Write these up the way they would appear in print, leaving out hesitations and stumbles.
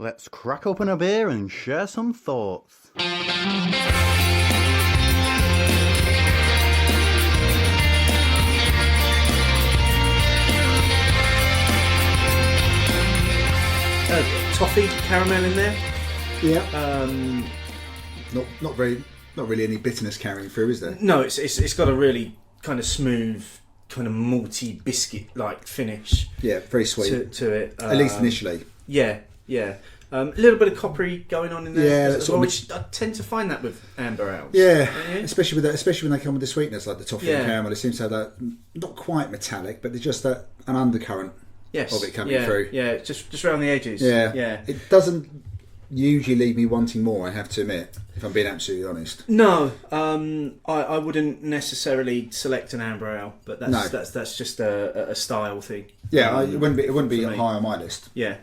Let's crack open a beer and share some thoughts. Toffee caramel in there. Yeah. Not really any bitterness carrying through, is there? No, it's got a really kind of smooth, kind of malty biscuit-like finish. Yeah, very sweet to it. At least initially. Yeah. A little bit of coppery going on in there. Yeah, as well, which I tend to find that with amber ales. Yeah, especially when they come with the sweetness like the toffee and caramel. It seems to have that, not quite metallic, but there's just an undercurrent of it coming through. Yeah, just around the edges. Yeah. It doesn't usually leave me wanting more, I have to admit, if I'm being absolutely honest. No, I wouldn't necessarily select an amber ale, but that's just a style thing. Yeah, it wouldn't be high on my list. Yeah,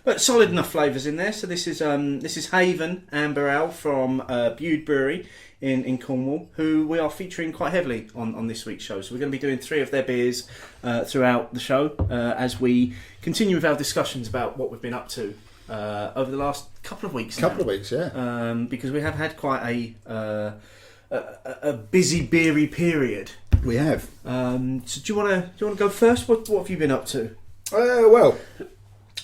but solid enough flavours in there. So this is Haven Amber Ale from Bude Brewery in Cornwall, who we are featuring quite heavily on this week's show. So we're going to be doing 3 of their beers throughout the show as we continue with our discussions about what we've been up to over the last couple of weeks. Yeah. Because we have had quite a busy beery period. We have. So do you want to go first? What have you been up to?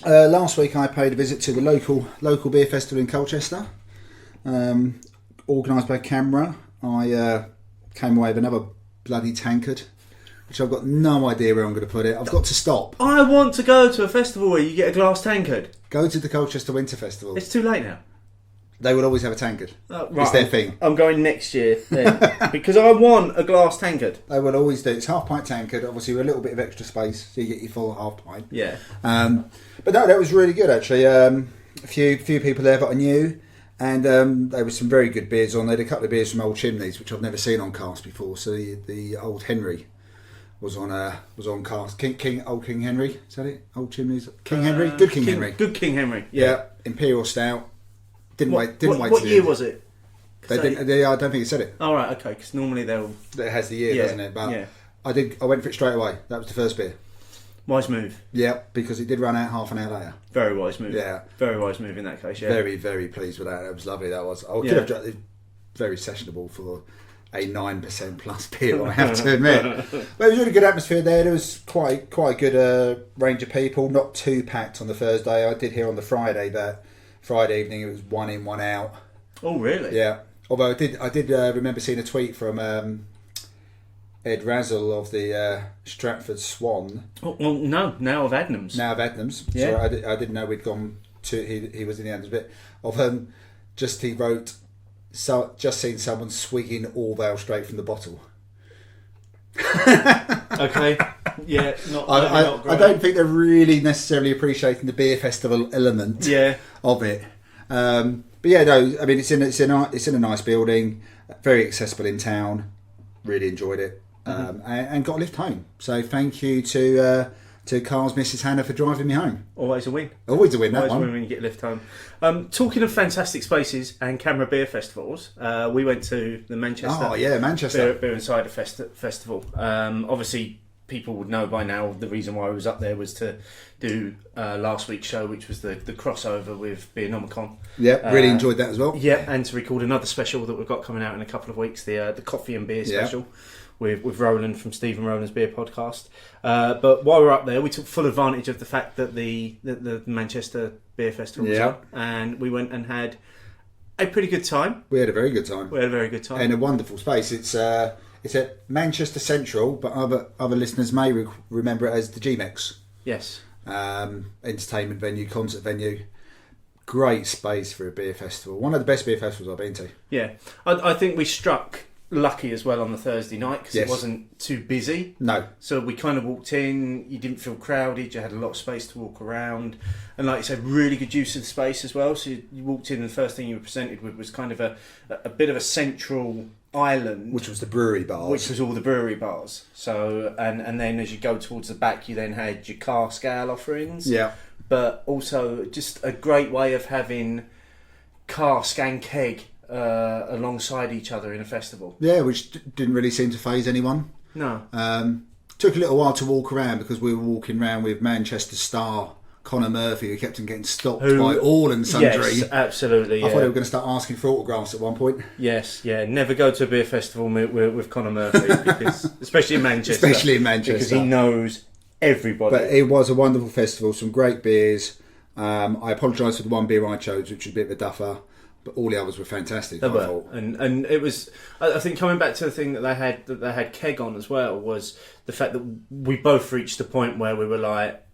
Last week I paid a visit to the local beer festival in Colchester, organised by CAMRA. I came away with another bloody tankard, which I've got no idea where I'm going to put it. I've got to stop. I want to go to a festival where you get a glass tankard. Go to the Colchester Winter Festival. It's too late now. They will always have a tankard. Right. It's their thing. I'm going next year then because I want a glass tankard. They will always do. It's half-pint tankard, obviously with a little bit of extra space, so you get your full half-pint. Yeah. But no, that was really good actually. A few people there that I knew, and there were some very good beers on there. A couple of beers from Old Chimneys, which I've never seen on cast before. So the Old Henry was on cast. Old King Henry, is that it? Old Chimneys, King Henry, good King Henry, good King Henry. Yeah, Imperial Stout. Didn't wait. What year was it? I don't think it said it. Oh right, okay. Because normally they'll. It has the year, doesn't it? But I went for it straight away. That was the first beer. Wise move. Yeah, because it did run out half an hour later. Very wise move. Yeah, very wise move in that case. Yeah. Very, very pleased with that. That was lovely. That was. I could have done it. Very sessionable for a 9% plus beer, I have to admit. But it was a really good atmosphere there. There was quite a good range of people. Not too packed on the Thursday. I did hear on the Friday that Friday evening it was 1 in, 1 out. Oh really? Yeah. Although I did remember seeing a tweet from Ed Razzle of the Stratford Swan. Oh, well, no, now of Adnams. Yeah. Sorry, I didn't know we'd gone to. He was in the Adnams bit of he wrote. So, just seen someone swigging Orvale straight from the bottle. Okay, yeah, not great. I don't think they're really necessarily appreciating the beer festival element of it. But yeah, no, I mean it's in a nice building, very accessible in town. Really enjoyed it, and got a lift home. So thank you to Carl's Mrs. Hannah for driving me home. Always a win. Always a win. Always a win when you get a lift home. Talking of fantastic spaces and CAMRA beer festivals, we went to the Manchester Beer and Cider Festival. Obviously, people would know by now the reason why I was up there was to do last week's show, which was the crossover with Beernomicon. Yeah, really enjoyed that as well. Yeah, and to record another special that we've got coming out in a couple of weeks, the coffee and beer special. With Roland from Stephen Rowland's Beer Podcast. But while we were up there, we took full advantage of the fact that the Manchester Beer Festival was on, and we went and had a pretty good time. We had a very good time. In a wonderful space. It's at Manchester Central, but other listeners may remember it as the GMEX. Yes. Entertainment venue, concert venue. Great space for a beer festival. One of the best beer festivals I've been to. Yeah. I think we struck lucky as well on the Thursday night because it wasn't too busy. No. So we kind of walked in, you didn't feel crowded, you had a lot of space to walk around, and like you said, really good use of the space as well. So you walked in and the first thing you were presented with was kind of a bit of a central island, which was the brewery bars, which was all the brewery bars. So and then as you go towards the back, you then had your cask ale offerings, but also just a great way of having cask and keg alongside each other in a festival. Yeah, which didn't really seem to faze anyone. No. Took a little while to walk around because we were walking around with Manchester Star Conor Murphy, who kept on getting stopped by all and sundry. Yes, absolutely. I thought they were going to start asking for autographs at one point. Yes, yeah. Never go to a beer festival with Conor Murphy, because, especially in Manchester. Because he knows everybody. But it was a wonderful festival, some great beers. I apologise for the one beer I chose, which was a bit of a duffer, but all the others were fantastic. They were. And it was. I think coming back to the thing that they had keg on as well, was the fact that we both reached a point where we were like,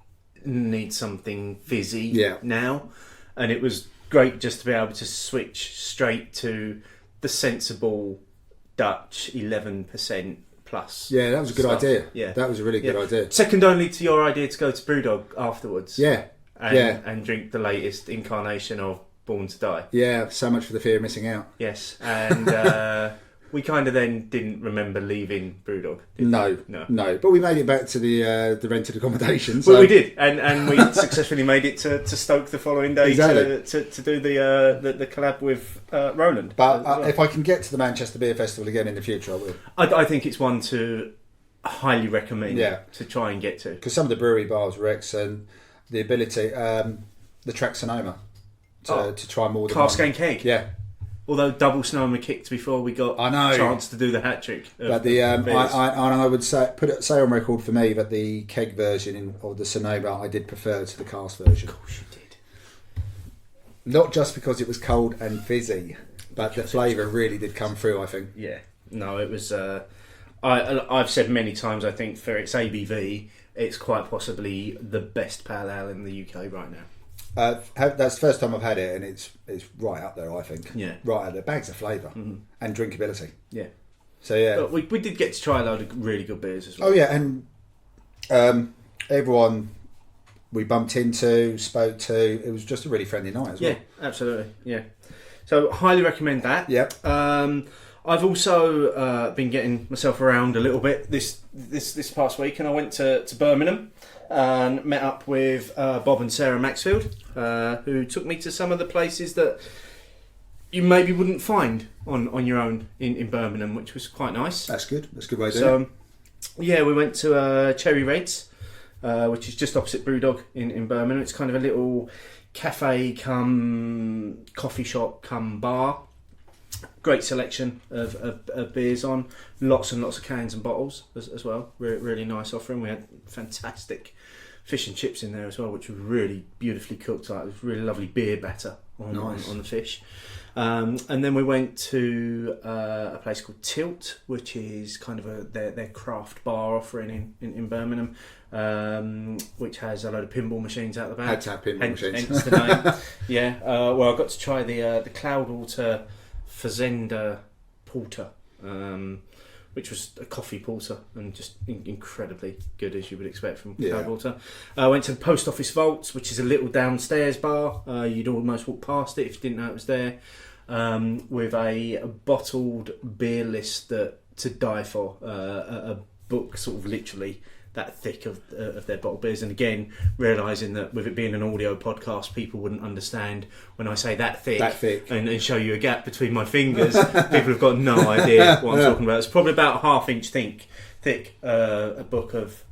need something fizzy now, and it was great just to be able to switch straight to the sensible Dutch 11% plus. Yeah, that was a good idea. Yeah, that was a really good idea. Second only to your idea to go to Brewdog afterwards. Yeah, and drink the latest incarnation of Born to Die. Yeah, so much for the fear of missing out. Yes, and we kind of then didn't remember leaving Brewdog. No. But we made it back to the rented accommodation. So. Well, we did, and we successfully made it to Stoke the following day to do the collab with Roland. But if I can get to the Manchester Beer Festival again in the future, I will. I think it's one to highly recommend to try and get to. Because some of the brewery bars were excellent. The ability, the track Sonoma, to try more than cask one. and keg. Yeah. Although double Sonoma kicked before we got a chance to do the hat trick. But I would say on record for me that the keg version of the Sonoma I did prefer to the cask version. Of course you did. Not just because it was cold and fizzy, but the flavour really did come through, I think. Yeah. No, it was... I've said many times, I think, for its ABV, it's quite possibly the best pale ale in the UK right now. That's the first time I've had it, and it's right up there, I think. Yeah. Right up there. Bags of flavour and drinkability. Yeah. So, yeah. But we did get to try a load of really good beers as well. Oh, yeah, and everyone we bumped into, spoke to, it was just a really friendly night as well. Yeah, absolutely. Yeah. So, highly recommend that. Yep. I've also been getting myself around a little bit this past week, and I went to Birmingham and met up with Bob and Sarah Maxfield, who took me to some of the places that you maybe wouldn't find on your own in Birmingham, which was quite nice. That's good. That's a good way to do it. Yeah, we went to Cherry Reds, which is just opposite Brewdog in Birmingham. It's kind of a little cafe come coffee shop come bar. Great selection of beers on, lots and lots of cans and bottles as well. Really nice offering. We had fantastic fish and chips in there as well, which were really beautifully cooked. Like, it was really lovely beer batter on the fish. And then we went to a place called Tilt, which is kind of their craft bar offering in Birmingham, which has a load of pinball machines out the back. Had to have pinball machines. Hence the name. Yeah. Well, I got to try the Cloudwater Fazenda Porter, which was a coffee porter and just incredibly good, as you would expect from Cloudwater. I went to the Post Office Vaults, which is a little downstairs bar. You'd almost walk past it if you didn't know it was there, with a bottled beer list that to die for, a book sort of literally that thick of their bottled beers. And again, realising that with it being an audio podcast, people wouldn't understand when I say that thick. And show you a gap between my fingers. People have got no idea what I'm talking about. It's probably about a half-inch thick, a book of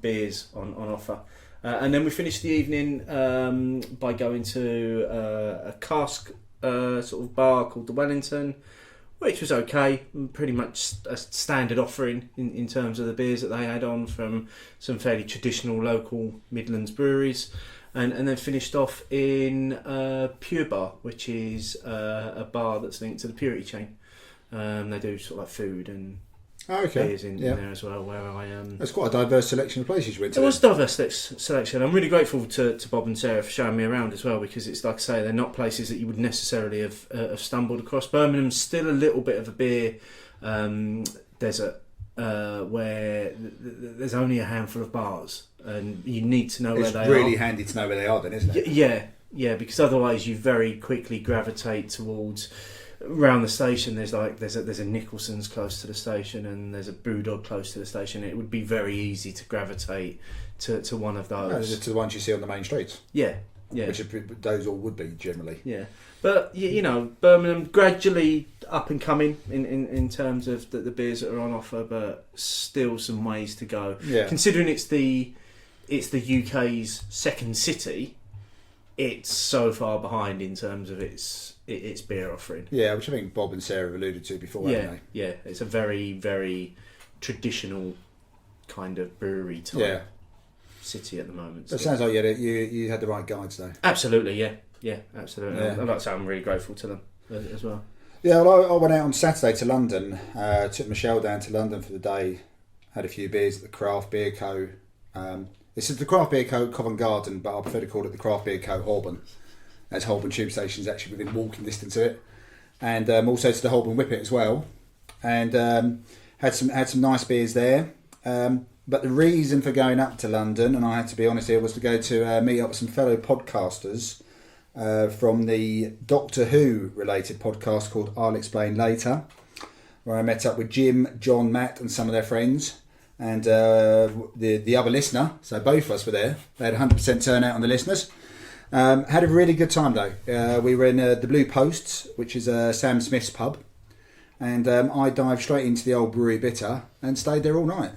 beers on offer. And then we finished the evening by going to a cask sort of bar called the Wellington, which was okay, pretty much a standard offering in terms of the beers that they had on from some fairly traditional local Midlands breweries, and then finished off in Pure Bar, which is a bar that's linked to the Purity chain. They do sort of like food and beers in there as well. Where That's quite a diverse selection of places you went to. It was a diverse selection. I'm really grateful to Bob and Sarah for showing me around as well, because it's like I say, they're not places that you would necessarily have stumbled across. Birmingham's still a little bit of a beer desert, where there's only a handful of bars, and you need to know where they are. It's really handy to know where they are, then, isn't it? Yeah, because otherwise you very quickly gravitate towards. Around the station, there's a Nicholson's close to the station, and there's a Brewdog close to the station. It would be very easy to gravitate to one of those. No, to the ones you see on the main streets. Yeah. Which those all would be generally. Yeah, but you know, Birmingham gradually up and coming in terms of the beers that are on offer, but still some ways to go. Yeah. Considering it's the it's the UK's second city, it's so far behind in terms of its beer offering. Yeah, which I think Bob and Sarah have alluded to before, haven't they? Yeah, it's a very, very traditional kind of brewery type city at the moment. It sounds like you had the right guides though. Absolutely, yeah, absolutely. Yeah. I'd like to say I'm really grateful to them as well. Yeah, well, I went out on Saturday to London. Took Michelle down to London for the day. Had a few beers at the Craft Beer Co. This is the Craft Beer Co. Covent Garden, but I prefer to call it the Craft Beer Co. Holborn, as Holborn Tube Station is actually within walking distance of it, and also to the Holborn Whippet as well. And had some nice beers there. But the reason for going up to London, and I had to be honest here, was to go to meet up with some fellow podcasters from the Doctor Who related podcast called I'll Explain Later, where I met up with Jim, John, Matt and some of their friends, and the other listener. So both of us were there. They had 100% turnout on the listeners. Had a really good time though. We were in the Blue Posts, which is Sam Smith's pub, and I dived straight into the old brewery bitter and stayed there all night.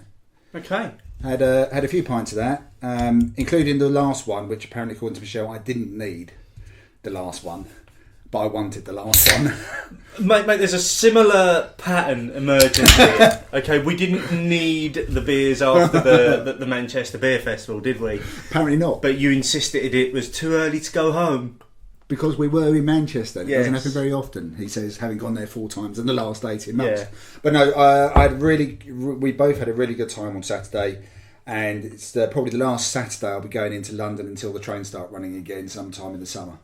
Okay. Had a few pints of that, including the last one, which apparently, according to Michelle, I didn't need the last one, but I wanted the last one. Mate, there's a similar pattern emerging here. Okay, we didn't need the beers after the Manchester Beer Festival, did we? Apparently not. But you insisted it was too early to go home. Because we were in Manchester. It Yes. doesn't happen very often, he says, having gone there 4 times in the last 18 months. Yeah. But no, we both had a really good time on Saturday, and it's probably the last Saturday I'll be going into London until the trains start running again sometime in the summer.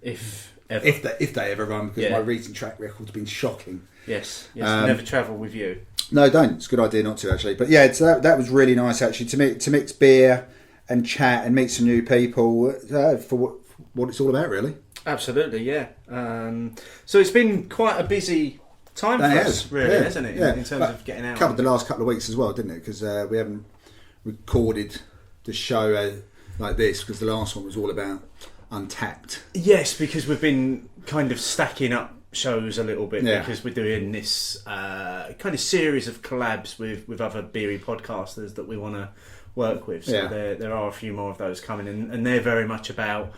If ever. If they ever run, because Yeah. my recent track record's been shocking. Yes. Never travel with you. No, don't. It's a good idea not to, actually. But yeah, that was really nice, actually, to mix beer and chat and meet some new people for what it's all about, really. Absolutely, yeah. So it's been quite a busy time for us, really, hasn't it? Yeah. In terms of getting out. Covered the last couple of weeks as well, didn't it? Because we haven't recorded the show like this, because the last one was all about Untapped. Yes, because we've been kind of stacking up shows a little bit, Yeah. because we're doing this kind of series of collabs with other beery podcasters that we want to work with. So Yeah. there are a few more of those coming in, and they're very much about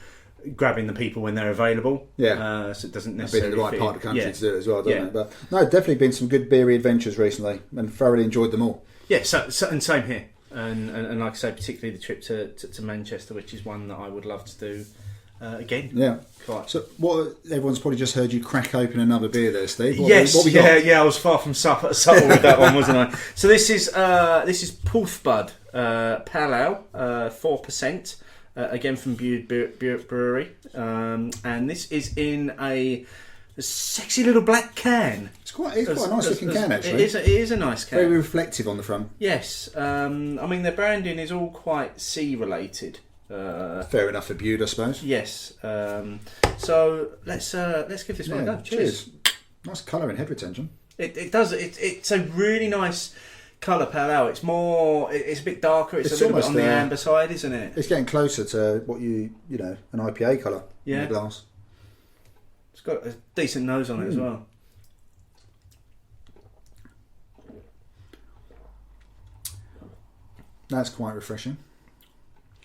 grabbing the people when they're available. Yeah. So it doesn't Been necessarily in the right fit part of the country yeah. to do it as well, doesn't Yeah. it? But no, definitely been some good beery adventures recently, and thoroughly enjoyed them all. Yeah, so and same here. And like I say, particularly the trip to Manchester, which is one that I would love to do again. Yeah. Quite. So everyone's probably just heard you crack open another beer there, Steve. What we Yeah, got? I was far from subtle with that one, wasn't I? So this is Porthbud Pale Ale, 4%, again from Bude Brewery, and this is in a sexy little black can. It's quite a nice looking can, actually. It is a nice can. Very reflective on the front. Yes, I mean their branding is all quite sea related. Fair enough for Bude, I suppose. Yes. So let's give this one a go. Cheers. Nice colour and head retention. It does. It's a really nice colour pale ale. It's more. It's a bit darker. It's a little bit on the amber side, isn't it? It's getting closer to what you know, an IPA colour in the glass. It's got a decent nose on it as well. That's quite refreshing.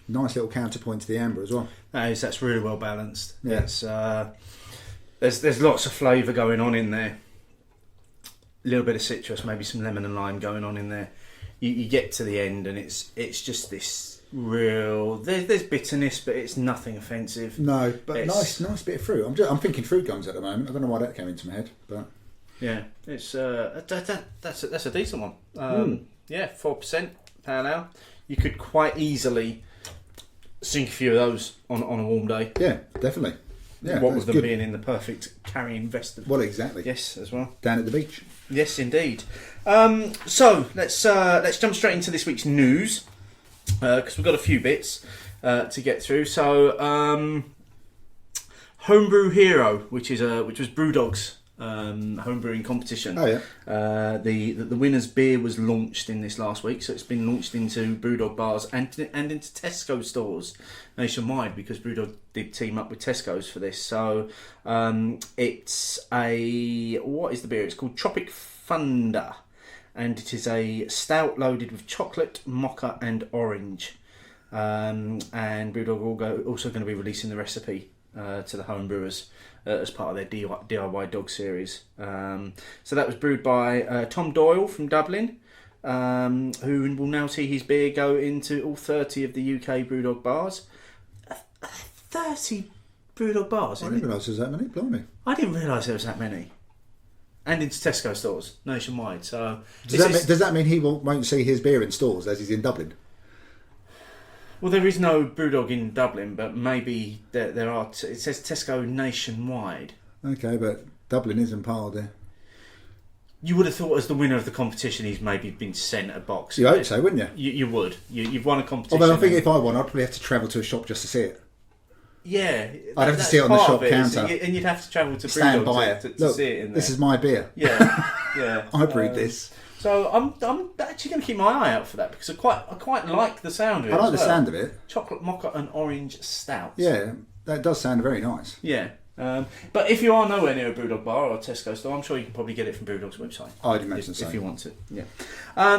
Nice little counterpoint to the amber as well. That's really well balanced. Yeah. It's, there's lots of flavour going on in there. A little bit of citrus, maybe some lemon and lime going on in there. You get to the end and it's just this real. There's bitterness, but it's nothing offensive. No, but nice bit of fruit. I'm thinking fruit gums at the moment. I don't know why that came into my head, but yeah, it's that's a decent one. Yeah, 4% pale ale. You could quite easily sink a few of those on a warm day. yeah, definitely. Yeah, what that's with them good. being in the perfect carrying vest. Well, exactly. Yes, as well. Down at the beach. Yes, indeed. So let's jump straight into this week's news because we've got a few bits to get through. So, Homebrew Hero, which was Brewdog's homebrewing competition. Oh yeah. The winner's beer was launched in this last week, so it's been launched into Brewdog bars and into Tesco stores nationwide, because Brewdog did team up with Tesco's for this. So it's what is the beer? It's called Tropic Thunder, and it is a stout loaded with chocolate, mocha, and orange. and Brewdog are also going to be releasing the recipe to the home brewers as part of their DIY dog series. So that was brewed by Tom Doyle from Dublin, who will now see his beer go into all 30 of the UK Brewdog bars. 30 Brewdog bars? I didn't realise there was that many, blimey. I didn't realise there was that many. And into Tesco stores nationwide. So does that mean he won't see his beer in stores as he's in Dublin? Well, there is no Brewdog in Dublin, but maybe there are. It says Tesco nationwide. Okay, but Dublin isn't part of there. You would have thought, as the winner of the competition, he's maybe been sent a box. You hope so, wouldn't you? You would. You've won a competition. Although I think if I won, I'd probably have to travel to a shop just to see it. Yeah, I'd have to see it on the shop counter, and you'd have to travel to stand Brewdog by it. to Look, see it in there. This is my beer. Yeah, yeah. I brewed this. So I'm actually going to keep my eye out for that because I quite like the sound of it. I like the sound of it. Chocolate mocha and orange stout. Yeah, that does sound very nice. Yeah. But if you are nowhere near a Brewdog bar or a Tesco store, I'm sure you can probably get it from Brewdog's website. I'd imagine so. If you want to. Yeah.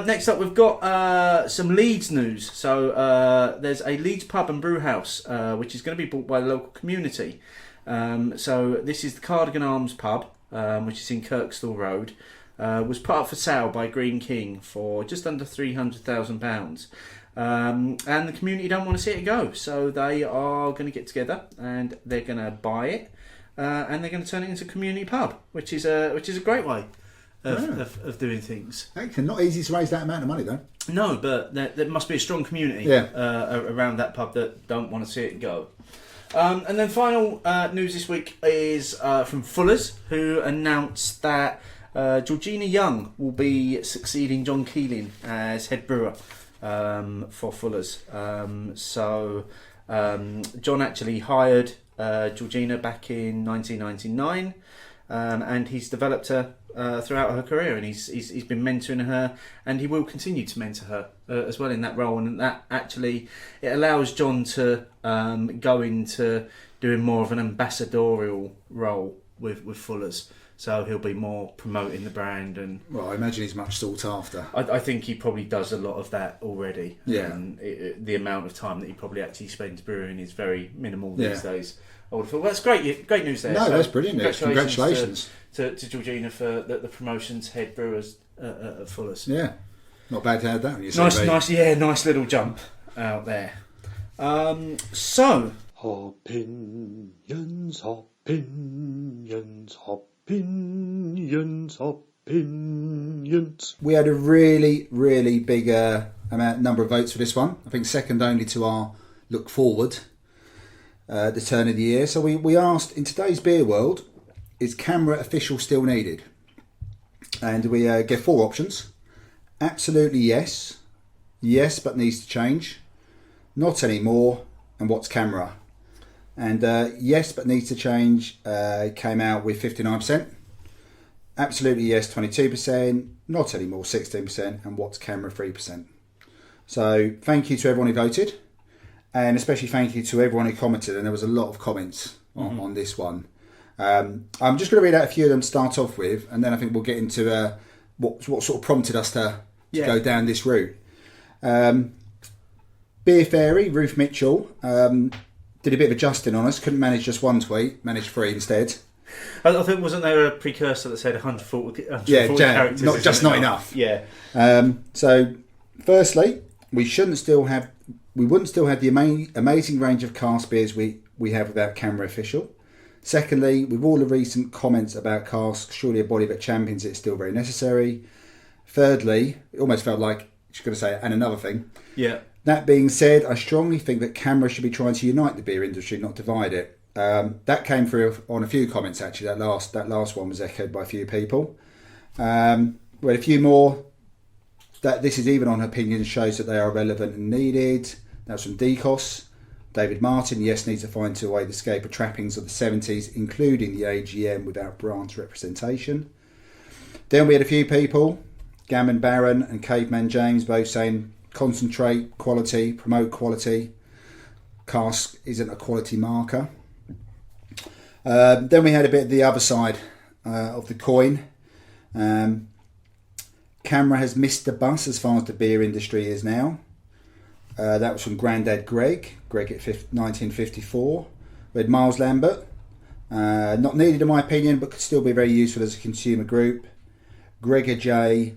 Next up, we've got some Leeds news. So there's a Leeds pub and brew house which is going to be bought by the local community. So this is the Cardigan Arms pub, which is in Kirkstall Road. Was put up for sale by Green King for just under £300,000. And the community don't want to see it go, so they are going to get together and they're going to buy it, and they're going to turn it into a community pub, which is a great way of doing things. Actually, not easy to raise that amount of money though. No, but there must be a strong community around that pub that don't want to see it go. And then final news this week is from Fuller's, who announced that Georgina Young will be succeeding John Keeling as head brewer for Fuller's. So John actually hired Georgina back in 1999, and he's developed her throughout her career, and he's been mentoring her, and he will continue to mentor her as well in that role. And that actually it allows John to go into doing more of an ambassadorial role with Fuller's. So he'll be more promoting the brand, and well, I imagine he's much sought after. I think he probably does a lot of that already. Yeah. And the amount of time that he probably actually spends brewing is very minimal these days. I would have thought, well, that's great news there. No, so that's brilliant news. Congratulations to Georgina for the promotion's head brewers at Fuller's. Yeah, not bad to have that on your CV. Nice little jump out there. So Opinions. We had a really big number of votes for this one. I think second only to our look forward, the turn of the year. So we asked, in today's beer world, is CAMRA official still needed? And we gave 4 options. Absolutely yes. Yes, but needs to change. Not anymore. And what's CAMRA? And yes, but needs to change came out with 59%. Absolutely yes, 22%. Not anymore, 16%. And what's CAMRA, 3%. So thank you to everyone who voted. And especially thank you to everyone who commented. And there was a lot of comments on this one. I'm just going to read out a few of them to start off with. And then I think we'll get into what sort of prompted us to go down this route. Beer Fairy, Ruth Mitchell, did a bit of adjusting on us. Couldn't manage just one tweet, managed 3 instead. I think, wasn't there a precursor that said 140 characters? Not enough. Yeah. So, firstly, we wouldn't still have the amazing range of cask beers we have without CAMRA official. Secondly, with all the recent comments about casks, surely a body that champions it is still very necessary. Thirdly, it almost felt like she's going to say, and another thing. Yeah. That being said, I strongly think that CAMRA should be trying to unite the beer industry, not divide it. That came through on a few comments actually. That last one was echoed by a few people. We had a few more. That this is even on Opinions, shows that they are relevant and needed. That's from Decos. David Martin, yes, needs to find a way to escape the trappings of the 70s, including the AGM without branch representation. Then we had a few people, Gammon Baron and Caveman James, both saying concentrate quality, promote quality. Cask isn't a quality marker. Then we had a bit of the other side of the coin. CAMRA has missed the bus as far as the beer industry is now. That was from Grandad Greg at 1954. We had Myles Lambert. Not needed in my opinion, but could still be very useful as a consumer group. Gregor J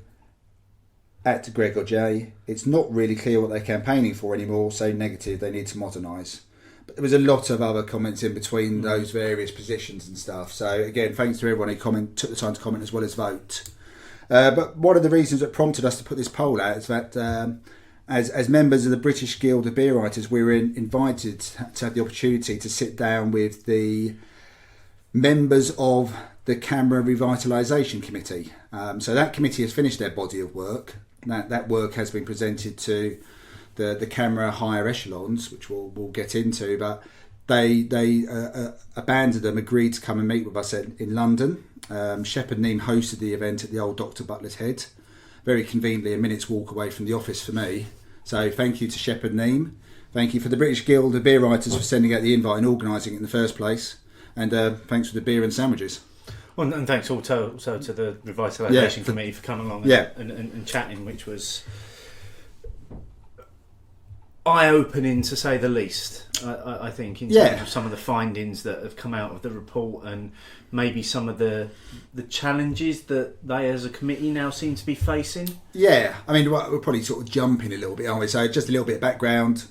at Gregor J. It's not really clear what they're campaigning for anymore, so negative, they need to modernise. But there was a lot of other comments in between those various positions and stuff. So again, thanks to everyone who took the time to comment as well as vote. But one of the reasons that prompted us to put this poll out is that as members of the British Guild of Beer Writers, we were invited to have the opportunity to sit down with the members of the CAMRA Revitalisation Committee. So that committee has finished their body of work. That work has been presented to the CAMRA higher echelons, which we'll get into, but they a band of them agreed to come and meet with us in London. Shepherd Neame hosted the event at the old Dr. Butler's Head, very conveniently a minute's walk away from the office for me. So thank you to Shepherd Neame. Thank you for the British Guild of Beer Writers for sending out the invite and organising it in the first place. And thanks for the beer and sandwiches. Well, and thanks also to the Revitalisation Committee for coming along and chatting, which was eye-opening to say the least, I think, in terms of some of the findings that have come out of the report and maybe some of the challenges that they as a committee now seem to be facing. Yeah, I mean, we're probably sort of jumping a little bit, aren't we? So just a little bit of background.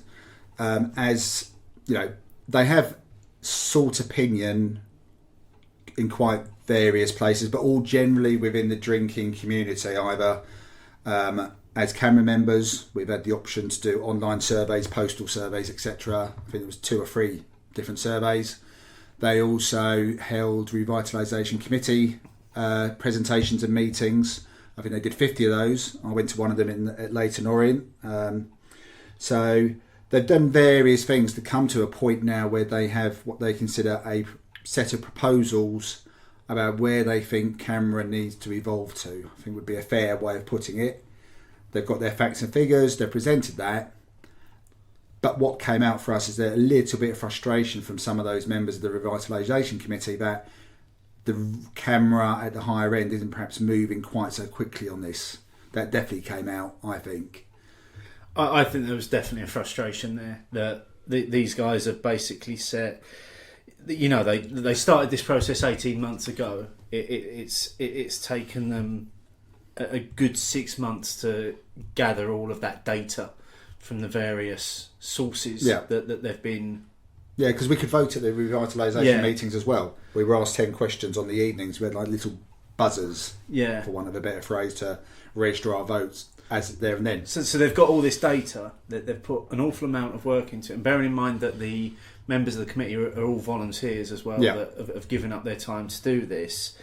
As you know, they have sought opinion in quite various places, but all generally within the drinking community. Either as CAMRA members, we've had the option to do online surveys, postal surveys, etc. I think it was 2 or 3 different surveys. They also held Revitalisation Committee presentations and meetings. I think they did 50 of those. I went to one of them at Leyton Orient. So they've done various things to come to a point now where they have what they consider a set of proposals about where they think CAMRA needs to evolve to. I think would be a fair way of putting it. They've got their facts and figures, they've presented that. But what came out for us is that a little bit of frustration from some of those members of the Revitalisation Committee that the CAMRA at the higher end isn't perhaps moving quite so quickly on this. That definitely came out, I think. I think there was definitely a frustration there that these guys have basically said, you know, they started this process 18 months ago. It's taken them a good 6 months to gather all of that data from the various sources that they've been. Yeah, because we could vote at the revitalisation meetings as well. We were asked 10 questions on the evenings. We had like little buzzers, for want of a better phrase, to register our votes as there and then. So they've got all this data that they've put an awful amount of work into, and bearing in mind that the members of the committee are all volunteers as well that have given up their time to do this,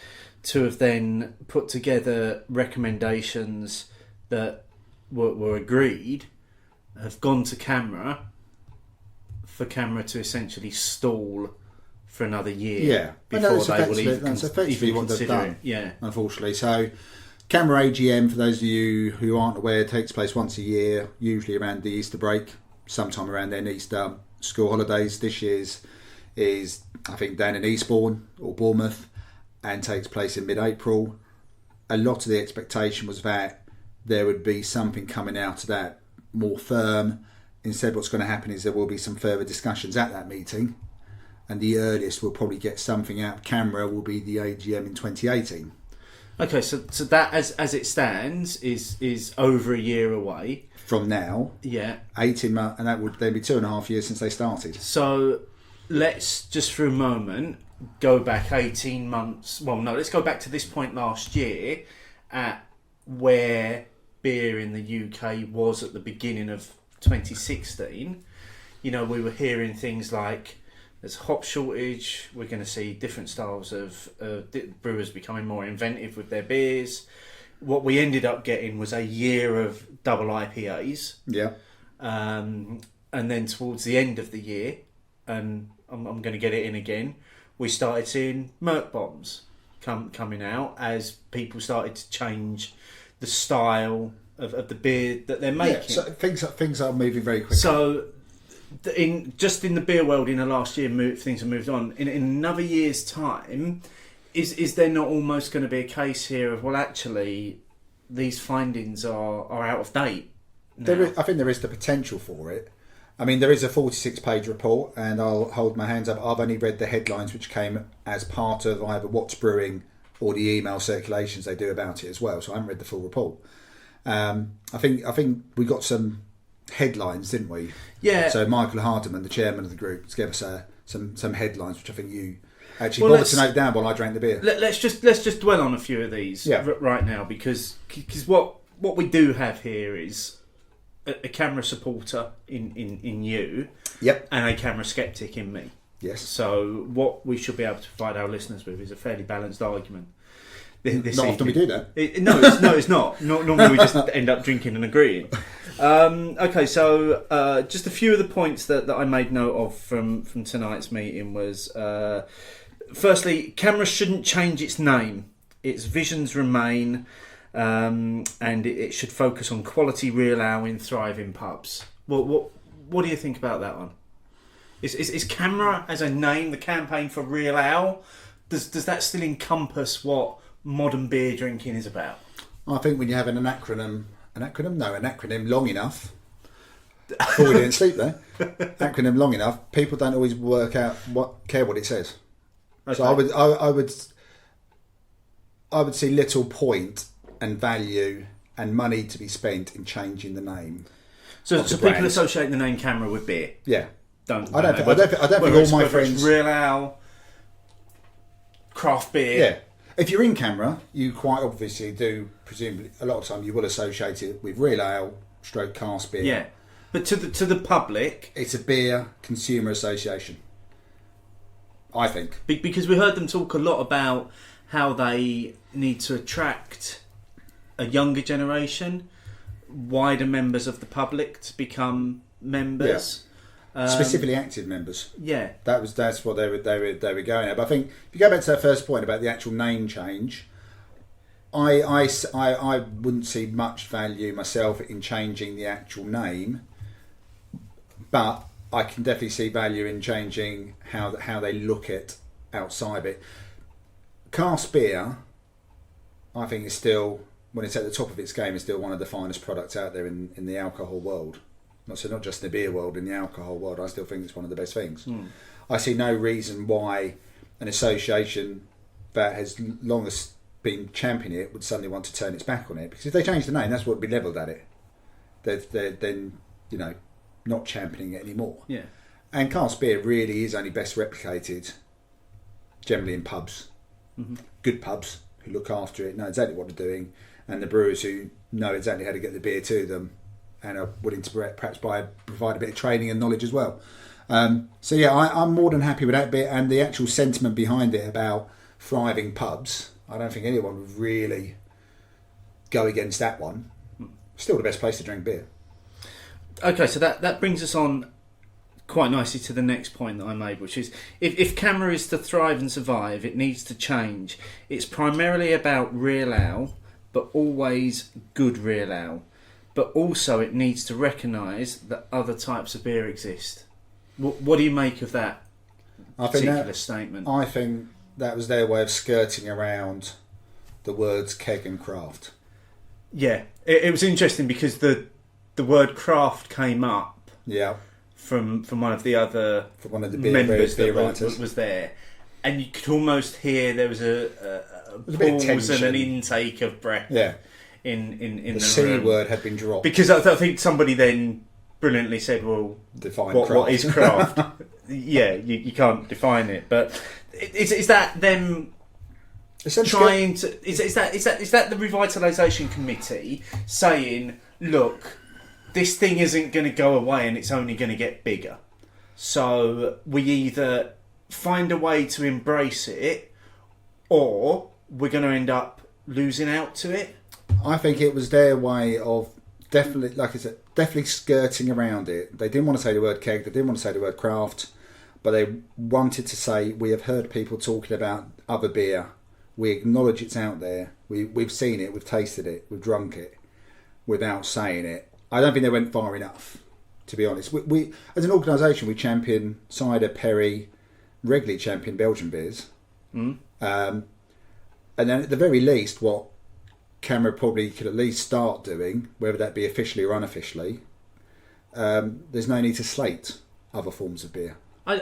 to have then put together recommendations that were agreed, have gone to CAMRA for CAMRA to essentially stall for another year before they will even consider it. Unfortunately. So CAMRA AGM, for those of you who aren't aware, takes place once a year, usually around the Easter break, sometime around then Easter school holidays. This year's is, I think, down in Eastbourne or Bournemouth, and takes place in mid-April. A lot of the expectation was that there would be something coming out of that more firm. Instead, what's going to happen is there will be some further discussions at that meeting, and the earliest we'll probably get something out of CAMRA will be the AGM in 2018. Okay, so that as it stands is over a year away from now. 18 months, and that would then be 2.5 years since they started. So let's just for a moment go back 18 months. Well, no, let's go back to this point last year at where beer in the UK was at the beginning of 2016. You know, we were hearing things like there's a hop shortage, we're going to see different styles of brewers becoming more inventive with their beers. What we ended up getting was a year of double IPAs. And then towards the end of the year, and I'm going to get it in again, we started seeing Merc bombs coming out as people started to change the style of the beer that they're making. So things are moving very quickly. So in the beer world in the last year, things have moved on. In another year's time, is there not almost going to be a case here of, well, actually, these findings are out of date now? I think there is the potential for it. I mean, there is a 46-page report, and I'll hold my hands up. I've only read the headlines, which came as part of either What's Brewing or the email circulations they do about it as well. So I haven't read the full report. I think we got some headlines, didn't we? Yeah. So Michael Hardiman, the chairman of the group, gave us some headlines, which I think you actually bothered to note down while I drank the beer. Let's just dwell on a few of these right now, because what we do have here is a CAMRA supporter in you, yep, and a CAMRA skeptic in me. Yes. So what we should be able to provide our listeners with is a fairly balanced argument. This not often we do that. It's not. Normally we just end up drinking and agreeing. Okay, so just a few of the points that I made note of from tonight's meeting was, firstly, CAMRA shouldn't change its name. Its visions remain, and it should focus on quality real ale in thriving pubs. What do you think about that one? Is CAMRA as a name the campaign for real ale? Does that still encompass what modern beer drinking is about? I think when you have an acronym long enough, before we didn't sleep there, acronym long enough, people don't always care what it says. Okay. So I would see little point and value and money to be spent in changing the name. So people associate the name CAMRA with beer. Yeah. I don't think all my friends real ale, craft beer. Yeah. If you're in CAMRA, you quite obviously do, presumably, a lot of time you will associate it with real ale, cask beer. Yeah, but to the public, it's a beer consumer association, I think. Because we heard them talk a lot about how they need to attract a younger generation, wider members of the public to become members. Yeah. Specifically active members. Yeah, that's what they were going at. But I think if you go back to that first point about the actual name change, I wouldn't see much value myself in changing the actual name, but I can definitely see value in changing how they look at outside of it. Cask beer, I think, is still, when it's at the top of its game, is still one of the finest products out there in the alcohol world. Not just in the beer world, in the alcohol world, I still think it's one of the best things. I see no reason why an association that has long as been championing it would suddenly want to turn its back on it. Because if they change the name, that's what would be levelled at it. They're then, not championing it anymore. Yeah. And cask beer really is only best replicated generally in pubs. Mm-hmm. Good pubs who look after it, know exactly what they're doing, and the brewers who know exactly how to get the beer to them and are willing to perhaps provide a bit of training and knowledge as well. So yeah, I'm more than happy with that bit, and the actual sentiment behind it about thriving pubs. I don't think anyone would really go against that one. Still the best place to drink beer. Okay, so that brings us on quite nicely to the next point that I made, which is if CAMRA is to thrive and survive, it needs to change. It's primarily about real ale, but always good real ale. But also it needs to recognise that other types of beer exist. What do you make of that particular statement? I think that was their way of skirting around the words keg and craft. Yeah, it was interesting because the word craft came up. Yeah. From one of the other members that was there, and you could almost hear there was a pause and an intake of breath. Yeah. In the C word had been dropped, because I think somebody then brilliantly said, "Well, define what is craft?" Yeah, you can't define it, but is that them trying to? Is that the Revitalisation Committee saying, "Look, this thing isn't going to go away and it's only going to get bigger. So we either find a way to embrace it or we're going to end up losing out to it"? I think it was their way of definitely, like I said, definitely skirting around it. They didn't want to say the word keg, they didn't want to say the word craft, but they wanted to say, we have heard people talking about other beer. We acknowledge it's out there. We've seen it, we've tasted it, we've drunk it, without saying it. I don't think they went far enough, to be honest. We as an organisation, we champion cider, perry, regularly champion Belgian beers. And then at the very least, what CAMRA probably could at least start doing, whether that be officially or unofficially, there's no need to slate other forms of beer. I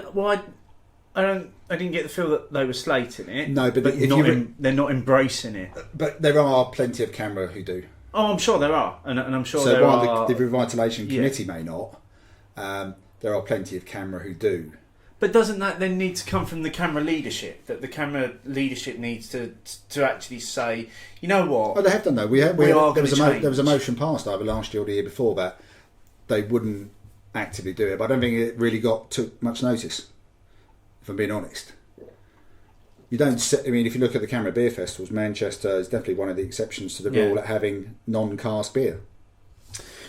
didn't get the feel that they were slating it. No, but they're not embracing it. But there are plenty of CAMRA who do. Oh, I'm sure there are, and I'm sure so there are. while the Revitalisation Committee may not, there are plenty of CAMRA who do. But doesn't that then need to come from the CAMRA leadership? That the CAMRA leadership needs to actually say, you know what? Well, they have done though. There was a motion passed either last year or the year before that they wouldn't actively do it, but I don't think it really took much notice. If I'm being honest, you don't. I mean, if you look at the CAMRA beer festivals, Manchester is definitely one of the exceptions to the rule at having non-cask beer.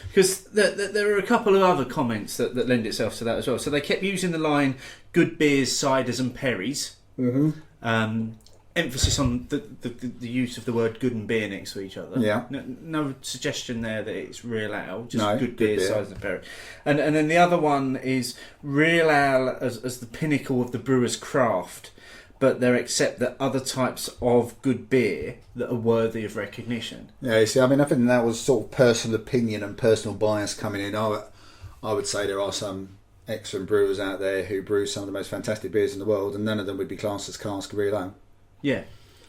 Because there are a couple of other comments that lend itself to that as well. So they kept using the line "good beers, ciders, and perries." Mm-hmm. Emphasis on the use of the word "good" and "beer" next to each other. Yeah. No suggestion there that it's real ale. Just no, good beers, ciders, and perries. And then the other one is real ale as the pinnacle of the brewer's craft, but they accept that other types of good beer that are worthy of recognition. Yeah, you see, I mean, I think that was sort of personal opinion and personal bias coming in. I would say there are some excellent brewers out there who brew some of the most fantastic beers in the world, and none of them would be classed as cask real ale. Yeah,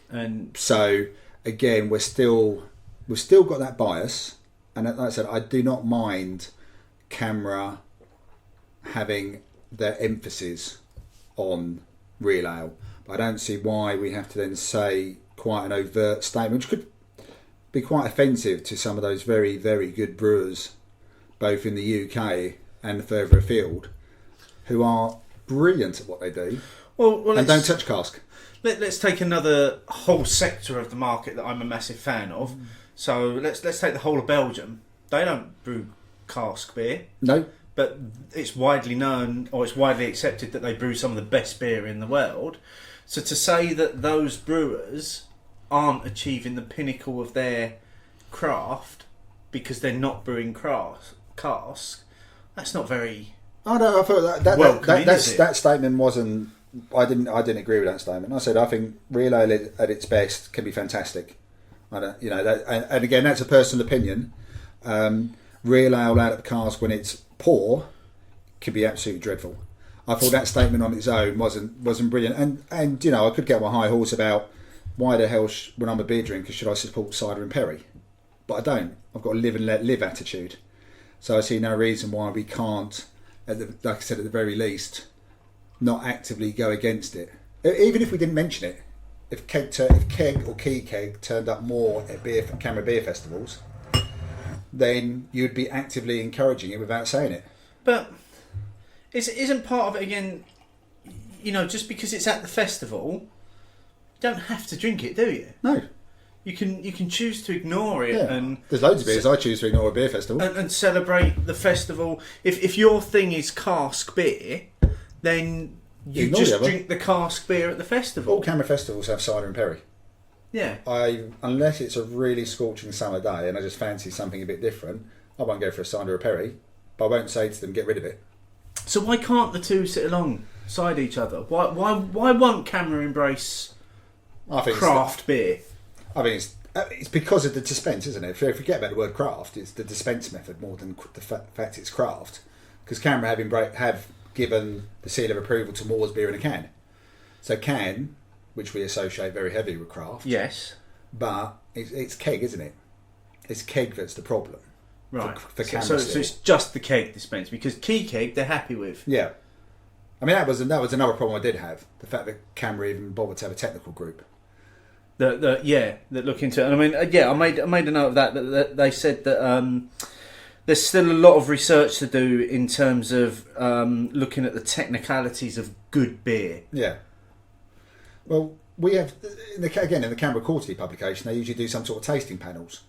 and so again, we've still got that bias, and like I said, I do not mind CAMRA having their emphasis on real ale. I don't see why we have to then say quite an overt statement, which could be quite offensive to some of those very, very good brewers, both in the UK and further afield, who are brilliant at what they do and don't touch cask. Let's take another whole sector of the market that I'm a massive fan of. So let's take the whole of Belgium. They don't brew cask beer. No. But it's widely known, or it's widely accepted, that they brew some of the best beer in the world. So to say that those brewers aren't achieving the pinnacle of their craft because they're not brewing cask, that's not very. I thought that statement wasn't. I didn't agree with that statement. I said I think real ale at its best can be fantastic. And again, that's a personal opinion. Real ale out of cask when it's poor can be absolutely dreadful. I thought that statement on its own wasn't brilliant. And I could get on my high horse about why the hell when I'm a beer drinker should I support cider and perry, but I don't. I've got a live and let live attitude. So I see no reason why we can't, like I said, at the very least, not actively go against it. Even if we didn't mention it, if Keg or Key Keg turned up more at CAMRA beer festivals, then you'd be actively encouraging it without saying it. But isn't part of it again? Just because it's at the festival, you don't have to drink it, do you? No. You can choose to ignore it, and there's loads of beers I choose to ignore a beer festival and celebrate the festival. If your thing is cask beer, then you just drink the cask beer at the festival. All CAMRA festivals have cider and perry. Yeah. Unless it's a really scorching summer day and I just fancy something a bit different, I won't go for a cider or a perry, but I won't say to them get rid of it. So why can't the two sit alongside each other? Why won't CAMRA embrace craft beer? I think it's because of the dispense, isn't it? If you forget about the word craft, it's the dispense method more than the fact it's craft. Because CAMRA have given the seal of approval to Moore's beer in a can. So can, which we associate very heavily with craft. Yes. But it's keg, isn't it? It's keg that's the problem. Right. For CAMRA so it's just the keg dispense, because key keg they're happy with. Yeah. I mean, that was another problem I did have. The fact that CAMRA even bothered to have a technical group. That look into it. And I mean, I made a note of that they said that there's still a lot of research to do in terms of looking at the technicalities of good beer. Yeah. Well, we have in the CAMRA quarterly publication, they usually do some sort of tasting panels.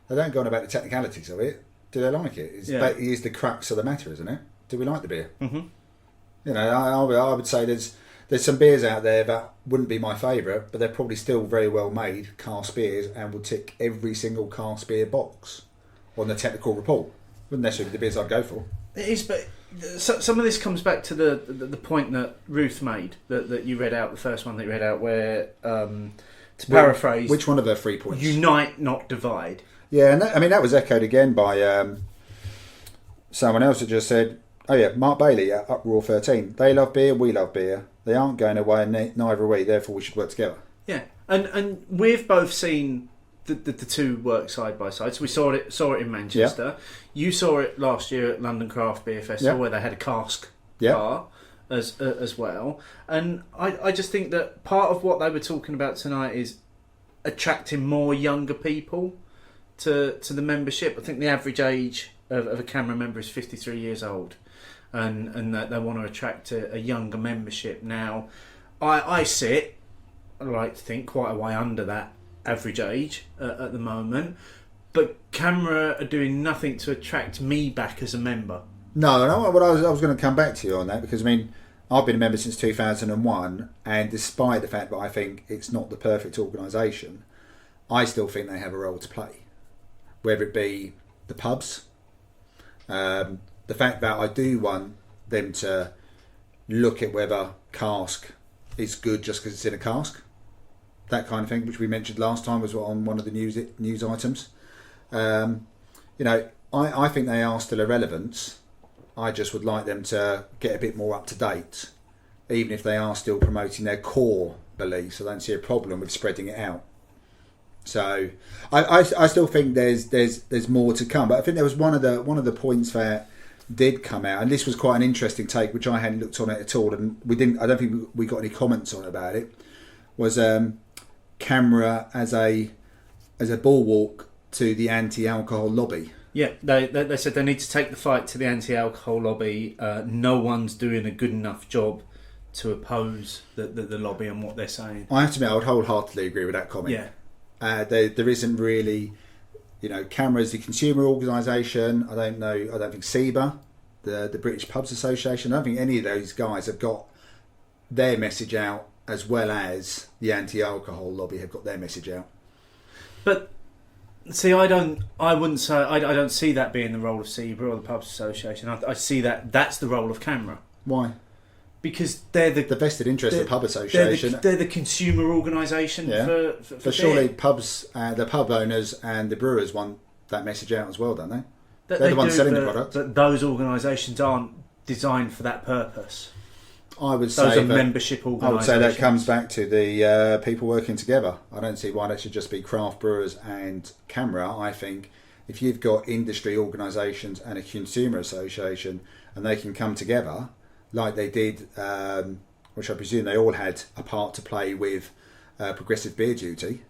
They don't go on about the technicalities of it. Do they like it? It is the crux of the matter, isn't it? Do we like the beer? Mm-hmm. I would say there's some beers out there that wouldn't be my favourite, but they're probably still very well made cask beers and would tick every single cask beer box on the technical report. Wouldn't necessarily be the beers I'd go for. It is, but some of this comes back to the point that Ruth made that you read out, the first one that you read out, where to To paraphrase, which one of her 3 points? Unite, not divide. Yeah, and that was echoed again by someone else that just said, "Oh yeah, Mark Bailey at Uproar 13. They love beer, we love beer. They aren't going away, and neither are we. Therefore, we should work together." Yeah, and we've both seen the two work side by side. So we saw it in Manchester. Yeah. You saw it last year at London Craft Beer Festival, where they had a cask bar as well. And I just think that part of what they were talking about tonight is attracting more younger people to the membership. I think the average age of a CAMRA member is 53 years old, and that they want to attract a younger membership. Now, I sit, I like to think, quite a way under that average age at the moment, but CAMRA are doing nothing to attract me back as a member. No, what I was going to come back to you on that, because I mean, I've been a member since 2001, and despite the fact that I think it's not the perfect organisation, I still think they have a role to play, whether it be the pubs, the fact that I do want them to look at whether cask is good just because it's in a cask, that kind of thing, which we mentioned last time was on one of the news items. I think they are still a relevance. I just would like them to get a bit more up to date, even if they are still promoting their core beliefs. I don't see a problem with spreading it out. So I still think there's more to come. But I think there was one of the points that did come out, and this was quite an interesting take, which I hadn't looked on it at all, and I don't think we got any comments on about it. Was CAMRA as a bulwark to the anti-alcohol lobby. Yeah, they said they need to take the fight to the anti-alcohol lobby. No one's doing a good enough job to oppose the lobby and what they're saying. I have to admit, I would wholeheartedly agree with that comment. Yeah. There isn't really, CAMRA's the consumer organisation. I don't think SEBA, the British Pubs Association, I don't think any of those guys have got their message out as well as the anti-alcohol lobby have got their message out. But see, I wouldn't say I don't see that being the role of SEBA or the Pubs Association. I see that's the role of CAMRA. Why? Because they're the vested interest of the Pub Association. They're the consumer organisation for but surely pubs, the pub owners and the brewers want that message out as well, don't they? They're the ones selling the product. But those organisations aren't designed for that purpose. I would say those are membership organisations. I would say that comes back to the people working together. I don't see why that should just be craft brewers and CAMRA. I think if you've got industry organisations and a consumer association, and they can come together like they did, which I presume they all had a part to play with progressive beer duty,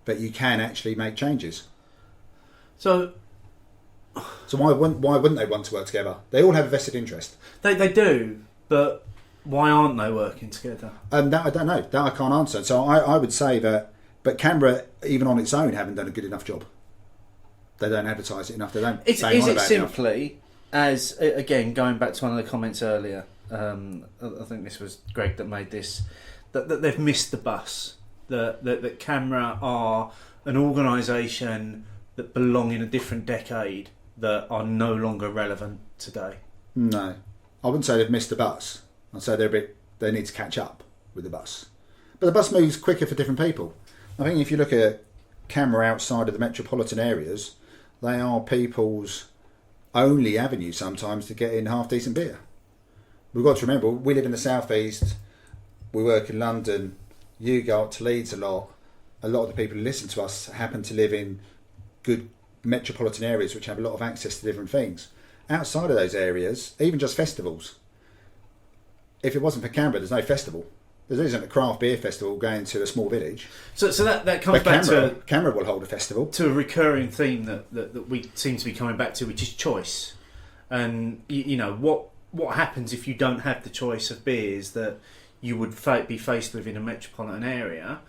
but you can actually make changes. So why wouldn't they want to work together? They all have a vested interest. They do, but why aren't they working together? That I don't know. That I can't answer. So I would say that, but CAMRA, even on its own, haven't done a good enough job. They don't advertise it enough. They don't. Is it simply as, again, going back to one of the comments earlier? I think this was Greg that made this. That they've missed the bus. That CAMRA are an organisation that belong in a different decade that are no longer relevant today. No, I wouldn't say they've missed the bus. I'd say they need to catch up with the bus. But the bus moves quicker for different people. I think if you look at CAMRA outside of the metropolitan areas, they are people's only avenue sometimes to get in half decent beer. We've got to remember, we live in the southeast, we work in London, you go up to Leeds a lot. A lot of the people who listen to us happen to live in good metropolitan areas which have a lot of access to different things. Outside of those areas, even just festivals, if it wasn't for CAMRA, there's no festival. There isn't a craft beer festival going to a small village. So that comes back to CAMRA will hold a festival, to a recurring theme that we seem to be coming back to, which is choice. And what happens if you don't have the choice of beers that you would be faced with in a metropolitan area?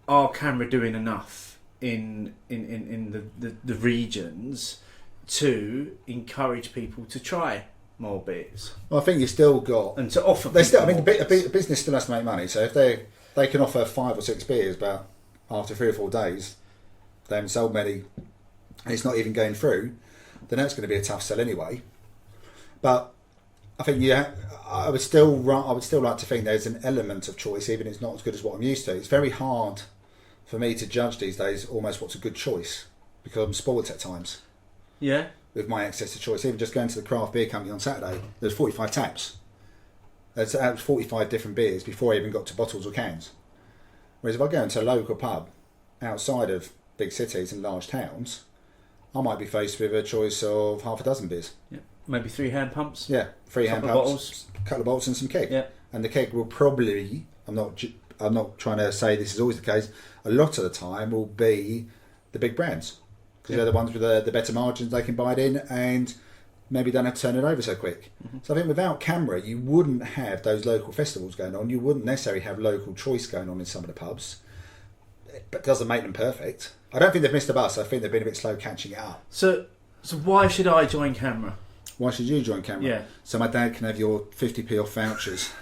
Are CAMRA doing enough in the regions to encourage people to try more beers? Well, I think you still got, and to offer. A business still has to make money. So if they can offer 5 or 6 beers, but after 3 or 4 days they haven't sold many, and it's not even going through, then that's going to be a tough sell anyway. But I think I would still like to think there's an element of choice, even if it's not as good as what I'm used to. It's very hard for me to judge these days almost what's a good choice because I'm spoiled at times. Yeah. With my access to choice, even just going to the craft beer company on Saturday, there's 45 taps. That was 45 different beers before I even got to bottles or cans. Whereas if I go into a local pub outside of big cities and large towns, I might be faced with a choice of half a dozen beers. Yeah. Maybe 3 hand pumps. Yeah, 3 hand pumps, a couple of bottles and some keg. Yeah. And the keg will probably, I'm not trying to say this is always the case, a lot of the time will be the big brands. Because they're the ones with the better margins, they can buy it in and maybe don't have to turn it over so quick. Mm-hmm. So I think without CAMRA, you wouldn't have those local festivals going on. You wouldn't necessarily have local choice going on in some of the pubs. But it doesn't make them perfect. I don't think they've missed the bus. I think they've been a bit slow catching it up. So why should I join CAMRA? Why should you join CAMRA? Yeah. So my dad can have your 50p off vouchers.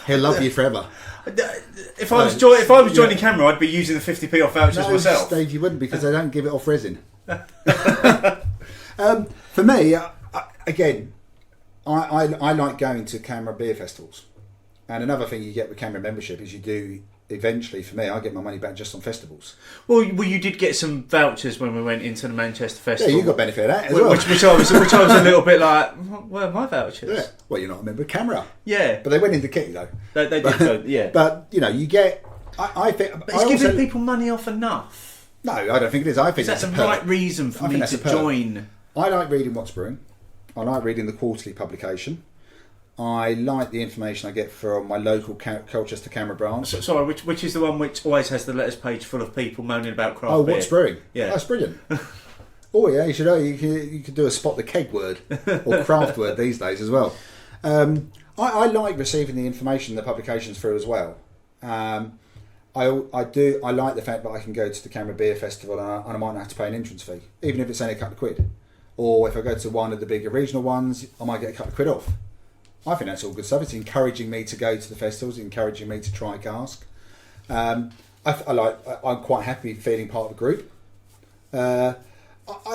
He'll love you forever. If I was joining CAMRA, I'd be using the 50p off vouchers myself. Steve, you wouldn't because they don't give it off resin. For me, again, I like going to CAMRA beer festivals. And another thing you get with CAMRA membership is you do, eventually, for me, I get my money back just on festivals. Well, you did get some vouchers when we went into the Manchester Festival. Yeah, you got benefit of that as well. Which I was a little bit like, where are my vouchers? Yeah. Well, you're not a member of CAMRA. Yeah. But they went into kit, though. They did go, yeah. But, you get... I think... But it's giving people money off enough. No, I don't think it is. I think that's the right reason for me to join. I like reading what's brewing. I like reading the quarterly publication. I like the information I get from my local Colchester CAMRA branch. Sorry, which is the one which always has the letters page full of people moaning about craft beer? Oh, what's brewing? Yeah, that's brilliant. Oh yeah, you could do a spot the keg word or craft word these days as well. I like receiving the information the publications through as well. I like the fact that I can go to the CAMRA Beer Festival and I might not have to pay an entrance fee, even if it's only a couple of quid. Or if I go to one of the bigger regional ones, I might get a couple of quid off. I think that's all good stuff. It's encouraging me to go to the festivals, encouraging me to try cask. I'm quite happy feeling part of a group. I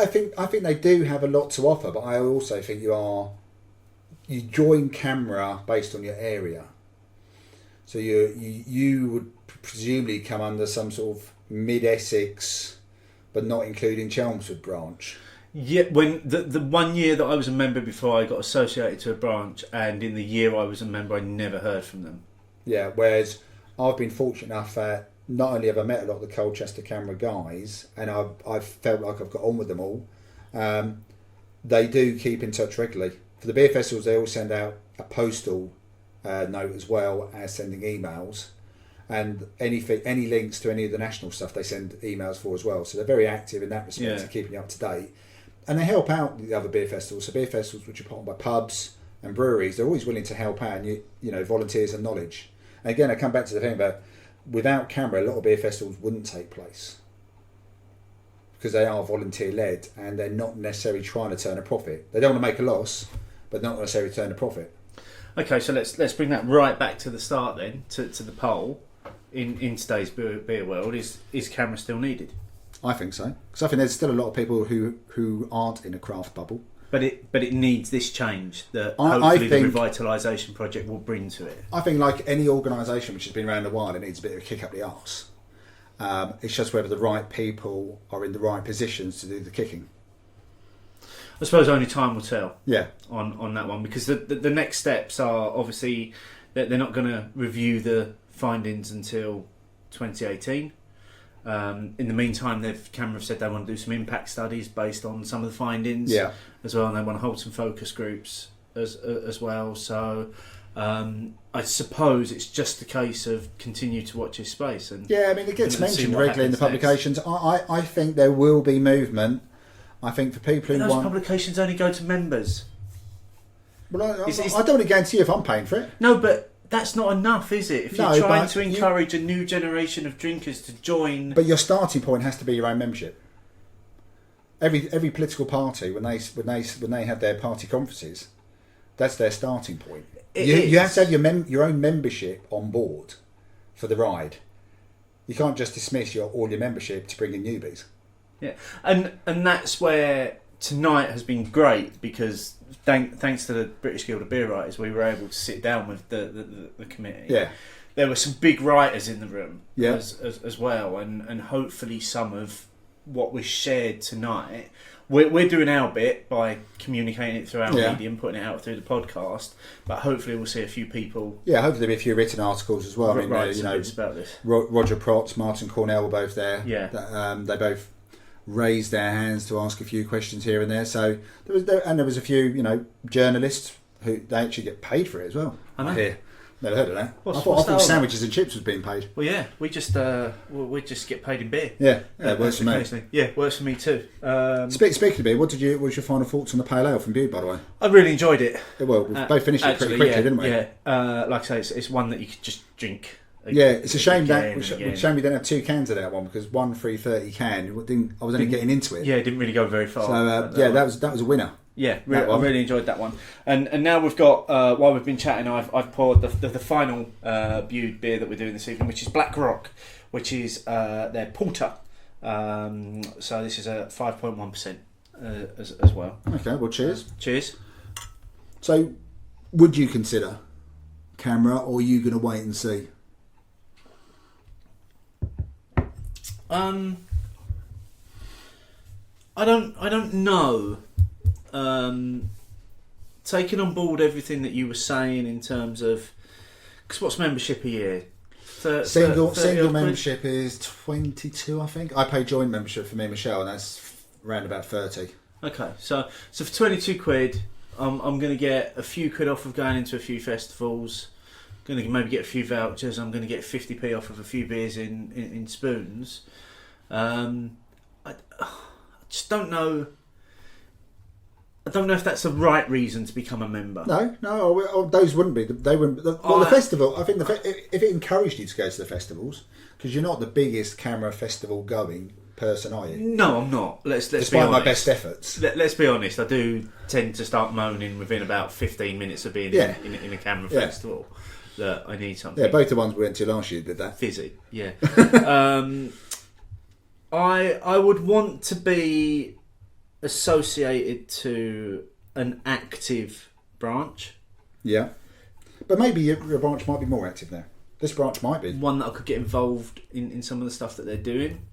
think they do have a lot to offer, but I also think you join CAMRA based on your area. So you would presumably come under some sort of mid-Essex, but not including Chelmsford branch. Yeah, when the 1 year that I was a member before I got associated to a branch, and in the year I was a member, I never heard from them. Yeah, whereas I've been fortunate enough that not only have I met a lot of the Colchester CAMRA guys, and I've felt like I've got on with them all, they do keep in touch regularly. For the beer festivals, they all send out a postal note as well as sending emails. And any links to any of the national stuff they send emails for as well. So they're very active in that respect, keeping you up to date. And they help out the other beer festivals. So beer festivals which are put on by pubs and breweries, they're always willing to help out and volunteers and knowledge. And again, I come back to the thing about without CAMRA, a lot of beer festivals wouldn't take place because they are volunteer led and they're not necessarily trying to turn a profit. They don't want to make a loss, but not necessarily turn a profit. Okay, so let's bring that right back to the start then, to the poll. In today's beer world, is CAMRA still needed? I think so, because I think there's still a lot of people who aren't in a craft bubble. But it needs this change that hopefully the revitalisation project will bring to it. I think like any organisation which has been around a while, it needs a bit of a kick up the arse. It's just whether the right people are in the right positions to do the kicking. I suppose only time will tell. Yeah. On that one, because the next steps are obviously that they're not going to review the findings until 2018. In the meantime, CAMRA have said they want to do some impact studies based on some of the findings as well, and they want to hold some focus groups as well. So I suppose it's just a case of continue to watch his space. And yeah, I mean, it gets mentioned regularly in the publications. I think there will be movement. I think for people who want... publications only go to members. Well, I don't want to guarantee if I'm paying for it. No, but that's not enough, is it? If you're trying to encourage a new generation of drinkers to join... But your starting point has to be your own membership. Every political party, when they have their party conferences, that's their starting point. You have to have your own membership on board for the ride. You can't just dismiss all your membership to bring in newbies. Yeah, and that's where tonight has been great, because thanks to the British Guild of Beer Writers, we were able to sit down with the committee. Yeah. There were some big writers in the room Yeah. as well, and hopefully some of what was shared tonight. We're doing our bit by communicating it through our medium, putting it out through the podcast, but hopefully we'll see a few people. Yeah, hopefully there'll be a few written articles as well. I mean, about this. Roger Protz, Martin Cornell were both there. Yeah. They both raised their hands to ask a few questions here and there. So there was a few, journalists who they actually get paid for it as well. I know. Here. Never heard of that. What's I thought that sandwiches and chips was being paid. Well, yeah, we just get paid in beer. Yeah, works for me. Yeah, works for me too. Speaking of beer, what was your final thoughts on the pale ale from Bude, by the way? I really enjoyed it. Well, we both finished it pretty quickly, didn't we? Yeah, like I say, it's one that you could just drink. It's a shame we didn't have 2 cans of that one, because one free 30 can. I was only getting into it. Yeah, it didn't really go very far. So that was a winner. Yeah, I really enjoyed that one. And now we've got, while we've been chatting, I've poured the final Bude beer that we're doing this evening, which is Black Rock, which is their porter. So this is a 5.1% as well. Okay, well, cheers. Cheers. So, would you consider CAMRA, or are you going to wait and see? I don't know. Taking on board everything that you were saying in terms of, because what's membership a year? Single membership is 22, I think. I pay joint membership for me and Michelle, and that's around about 30. Okay, so for 22 quid, I'm going to get a few quid off of going into a few festivals. Going to maybe get a few vouchers. I'm going to get 50p off of a few beers in spoons. I just don't know. I don't know if that's the right reason to become a member. No, those wouldn't be. They wouldn't. The festival. I think if it encouraged you to go to the festivals, because you're not the biggest CAMRA festival going person, are you? No, I'm not. Let's be honest. Despite my best efforts. Let's be honest. I do tend to start moaning within about 15 minutes of being in a CAMRA festival that I need something. Yeah, both the ones we went to last year did that. Fizzy. Yeah. I would want to be associated to an active branch. Yeah. But maybe your branch might be more active now. This branch might be. One that I could get involved in some of the stuff that they're doing.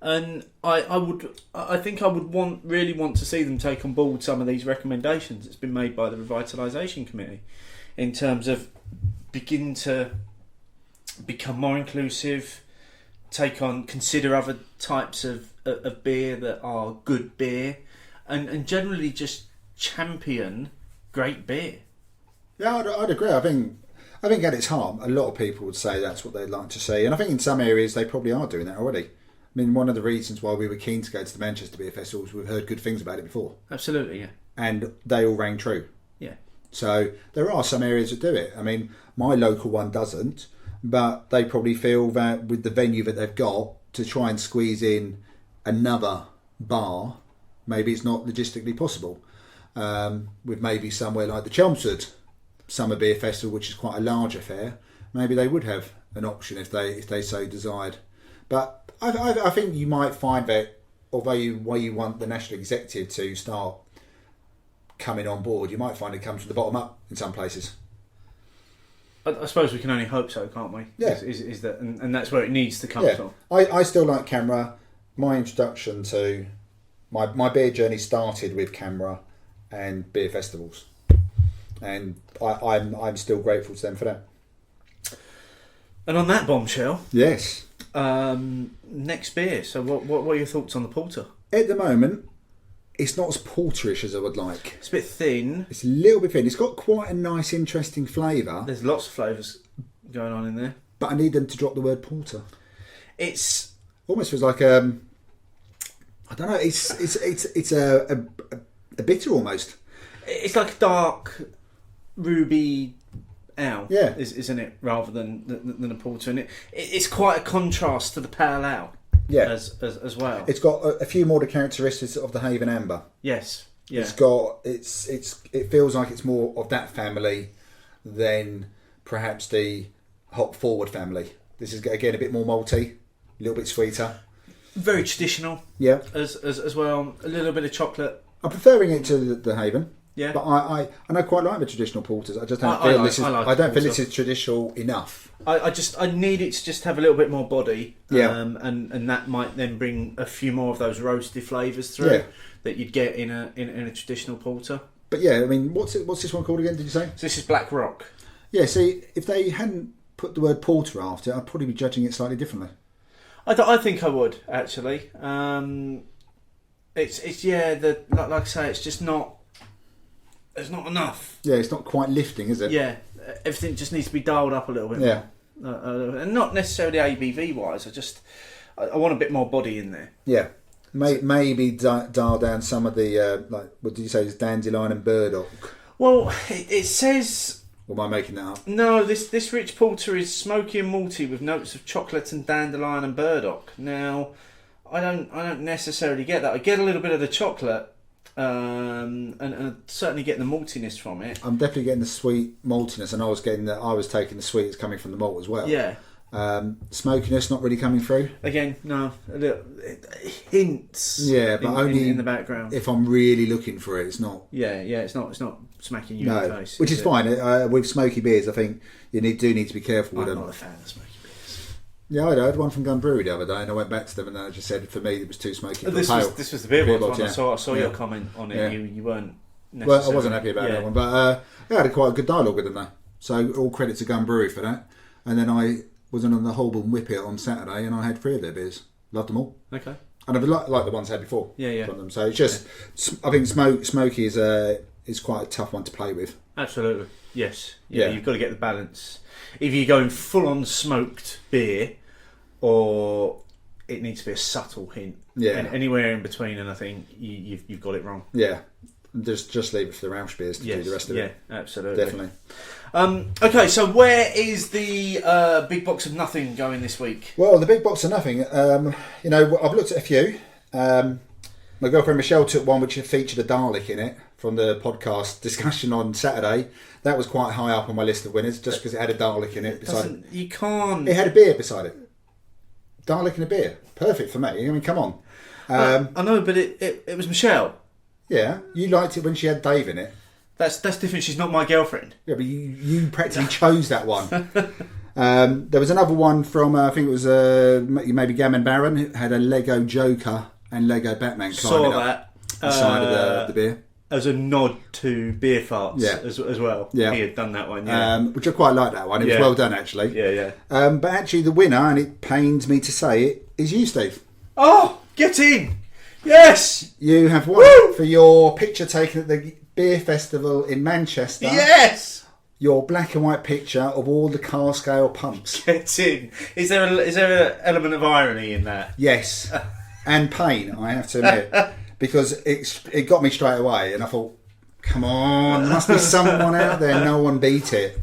And I think I would really want to see them take on board some of these recommendations that's been made by the Revitalisation Committee in terms of begin to become more inclusive, consider other types of beer that are good beer, and generally just champion great beer. Yeah, I'd agree. I think at its heart, a lot of people would say that's what they'd like to see, and I think in some areas they probably are doing that already. I mean, one of the reasons why we were keen to go to the Manchester Beer Festival is we've heard good things about it before. Absolutely, yeah. And they all rang true. Yeah. So there are some areas that do it. I mean, my local one doesn't, but they probably feel that with the venue that they've got, to try and squeeze in another bar, maybe it's not logistically possible. With maybe somewhere like the Chelmsford Summer Beer Festival, which is quite a large affair, maybe they would have an option if they so desired. But I think you might find that although you want the national executive to start coming on board, you might find it comes from the bottom up in some places. I suppose we can only hope so, can't we? Yeah. Is that, and that's where it needs to come from. I still like CAMRA. My introduction to my beer journey started with CAMRA and beer festivals, and I'm still grateful to them for that. And on that bombshell, yes. Next beer. So what are your thoughts on the porter? At the moment, it's not as porterish as I would like. It's a bit thin. It's a little bit thin. It's got quite a nice, interesting flavour. There's lots of flavours going on in there. But I need them to drop the word porter. It's almost feels like I don't know. It's a bitter almost. It's like a dark ruby ale. Yeah, isn't it? Rather than a porter, and it's quite a contrast to the pale ale. Yeah, as well. It's got a few more the characteristics of the Haven Amber. Yes, yeah. It feels like it's more of that family than perhaps the Hop Forward family. This is again a bit more malty, a little bit sweeter. Very traditional. Yeah. As well, a little bit of chocolate I'm preferring it to the Haven. Yeah. But I quite like the traditional porters. I just don't I feel this is traditional enough. I need it to just have a little bit more body. Yeah. And that might then bring a few more of those roasty flavours through that you'd get in a traditional porter. But yeah, I mean, what's this one called again? Did you say? So this is Black Rock. Yeah. See, if they hadn't put the word porter after it, I'd probably be judging it slightly differently. I think I would actually. It's like I say, it's just not. There's not enough. Yeah, it's not quite lifting, is it? Yeah, everything just needs to be dialed up a little bit. Yeah, and not necessarily ABV wise. I want a bit more body in there. Yeah, maybe dial down some of the what did you say? Is dandelion and burdock? Well, it says. Or am I making that up? No, this rich porter is smoky and malty with notes of chocolate and dandelion and burdock. Now, I don't necessarily get that. I get a little bit of the chocolate. And certainly getting the maltiness from it. I'm definitely getting the sweet maltiness, and I was taking the sweet that's coming from the malt as well. Yeah. Smokiness not really coming through. Again, no, a little hints. Yeah, but only in the background. If I'm really looking for it, it's not. Yeah, it's not smacking you in the face. Which is fine. With smoky beers, I think you do need to be careful with them. I'm not a fan of smoky beers. Yeah, I had one from Gun Brewery the other day, and I went back to them, and I just said for me it was too smoky. This was the beer box one. I saw your comment on it. Yeah. You weren't necessarily. Well, I wasn't happy about that one, but I had quite a good dialogue with them though. So all credit to Gun Brewery for that. And then I was on the Holborn Whippet on Saturday, and I had 3 of their beers. Loved them all. Okay. And I've like the ones I had before. Yeah. From them. So it's just, I think smoky is quite a tough one to play with. Absolutely. Yes. Yeah. You've got to get the balance. If you're going full on smoked beer, or it needs to be a subtle hint. Yeah. And anywhere in between, and I think you've got it wrong. Yeah. Just leave it for the Rausch beers to do the rest of it. Yeah, absolutely. Definitely. Okay, so where is the big box of nothing going this week? Well, the big box of nothing, I've looked at a few. My girlfriend Michelle took one which featured a Dalek in it from the podcast discussion on Saturday. That was quite high up on my list of winners just because it had a Dalek in it. You can't... It had a beer beside it. Dalek and a beer. Perfect for me. I mean, come on. I know, but it was Michelle. Yeah, you liked it when she had Dave in it. That's different. She's not my girlfriend. Yeah, but you practically chose that one. There was another one from, I think it was maybe Gammon Baron, who had a Lego Joker and Lego Batman climbing up the side of the beer. As a nod to beer farts as well. Yeah. He had done that one, which I quite like that one. It was well done, actually. Yeah. But actually the winner, and it pains me to say it, is you, Steve. Oh, get in! Yes! You have won for your picture taken at the beer festival in Manchester. Yes! Your black and white picture of all the car scale pumps. Get in. Is there an element of irony in that? Yes. And pain, I have to admit. Because it got me straight away, and I thought, come on, must be someone out there. No one beat it.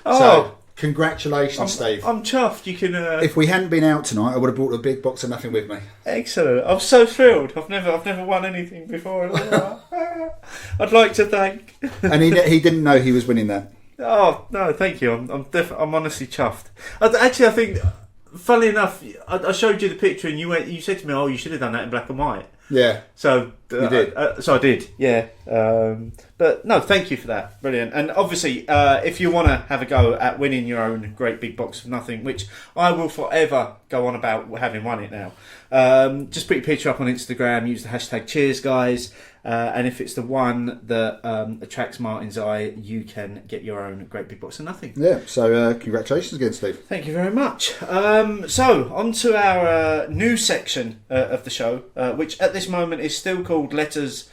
Oh, so, congratulations, Steve. I'm chuffed. You can. If we hadn't been out tonight, I would have brought a big box of nothing with me. Excellent. I'm so thrilled. I've never won anything before. I'd like to thank. And he didn't know he was winning that. Oh no, thank you. I'm honestly chuffed. I think, funnily enough, I showed you the picture, and you said to me, "Oh, you should have done that in black and white." Yeah. So you did. So I did. Yeah. But no, thank you for that. Brilliant. And obviously, if you want to have a go at winning your own great big box of nothing, which I will forever go on about having won it now, just put your picture up on Instagram. Use the hashtag Cheers, guys. And if it's the one that attracts Martin's eye, you can get your own great big box of nothing. Yeah. So congratulations again, Steve. Thank you very much. So on to our new section of the show, which at this moment is still called Letters,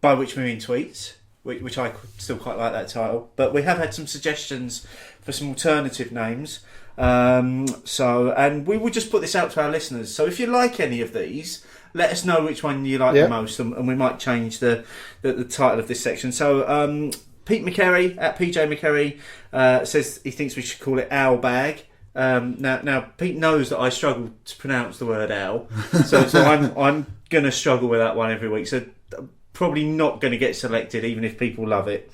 by which we mean tweets, which I still quite like that title. But we have had some suggestions for some alternative names. And we will just put this out to our listeners. So if you like any of these, let us know which one you like the most, and we might change the title of this section. So Pete McCary at PJ McCary says he thinks we should call it Owl Bag. Now Pete knows that I struggle to pronounce the word owl, so I'm going to struggle with that one every week. So probably not going to get selected, even if people love it.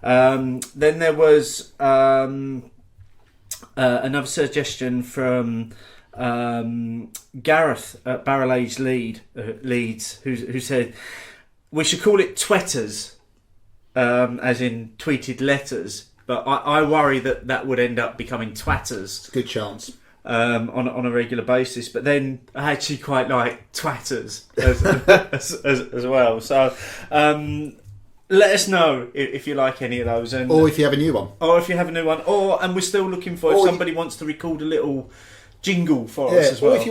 Then there was another suggestion from Gareth at Barrel Age Leeds, who said, we should call it twetters, as in tweeted letters. But I worry that would end up becoming twatters. Good chance. On a regular basis, but then I actually quite like twatters as well. So let us know if you like any of those, or if you have a new one, and we're still looking for if somebody wants to record a little jingle for us as well. Or if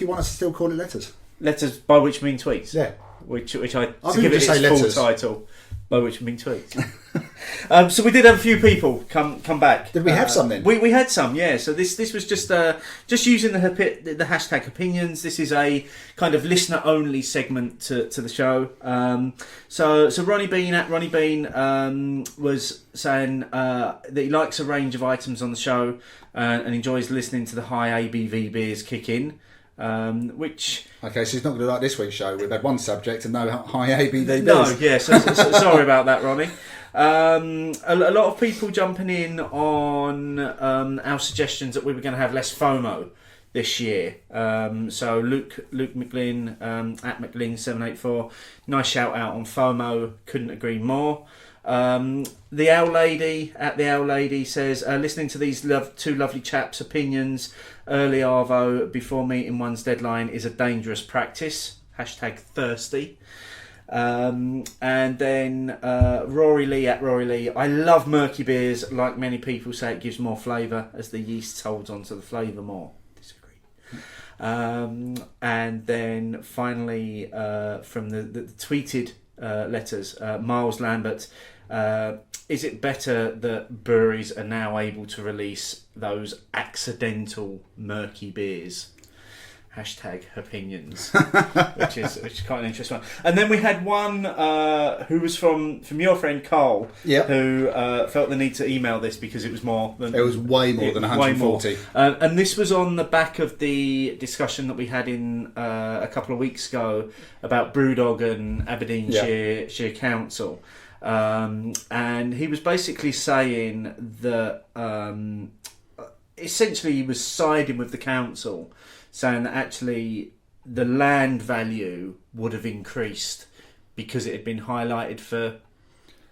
you want us to still call it letters, by which mean tweets. Yeah, which I to give it its letters. Full title. By which I mean tweets. So we did have a few people come back. Did we have some then? We had some, yeah. So this was just using the hashtag Hopinions. This is a kind of listener only segment to the show. So Ronnie Bean was saying that he likes a range of items on the show and enjoys listening to the high ABV beers kick in. Which okay, so he's not going to like this week's show. We've had one subject and no high ABV. No, yeah. So sorry about that, Ronnie. A lot of people jumping in on our suggestions that we were going to have less FOMO this year. So Luke McLean at McLean784, nice shout out on FOMO. Couldn't agree more. The Owl Lady says, listening to these two lovely chaps' opinions early arvo before meeting one's deadline is a dangerous practice. Hashtag thirsty. And then Rory Lee at Rory Lee, I love murky beers. Like many people say, it gives more flavour as the yeast holds onto the flavour more. Disagree. And then finally from the tweeted letters, Myles Lambert, is it better that breweries are now able to release those accidental murky beers? Hashtag Hopinions, which is quite an interesting one. And then we had one who was from your friend Carl, who felt the need to email this because it was way more than 140. And this was on the back of the discussion that we had in a couple of weeks ago about Brewdog and Aberdeenshire Council. And he was basically saying that essentially he was siding with the council, saying that actually the land value would have increased because it had been highlighted for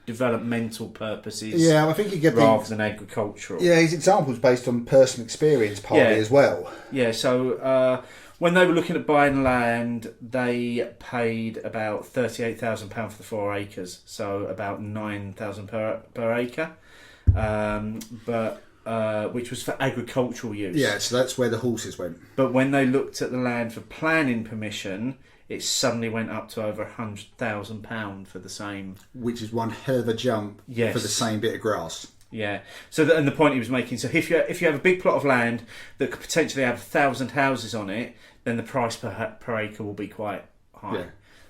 developmental purposes. Yeah, I think you get rather than agricultural. Yeah, his examples based on personal experience partly as well. Yeah, so when they were looking at buying land, they paid about £38,000 for the 4 acres, so about £9,000 per acre. Which was for agricultural use. Yeah, so that's where the horses went. But when they looked at the land for planning permission, it suddenly went up to over £100,000 for the same. Which is one hell of a jump for the same bit of grass. Yeah. So and the point he was making, so if you have a big plot of land that could potentially have 1,000 houses on it, then the price per acre will be quite high. Yeah.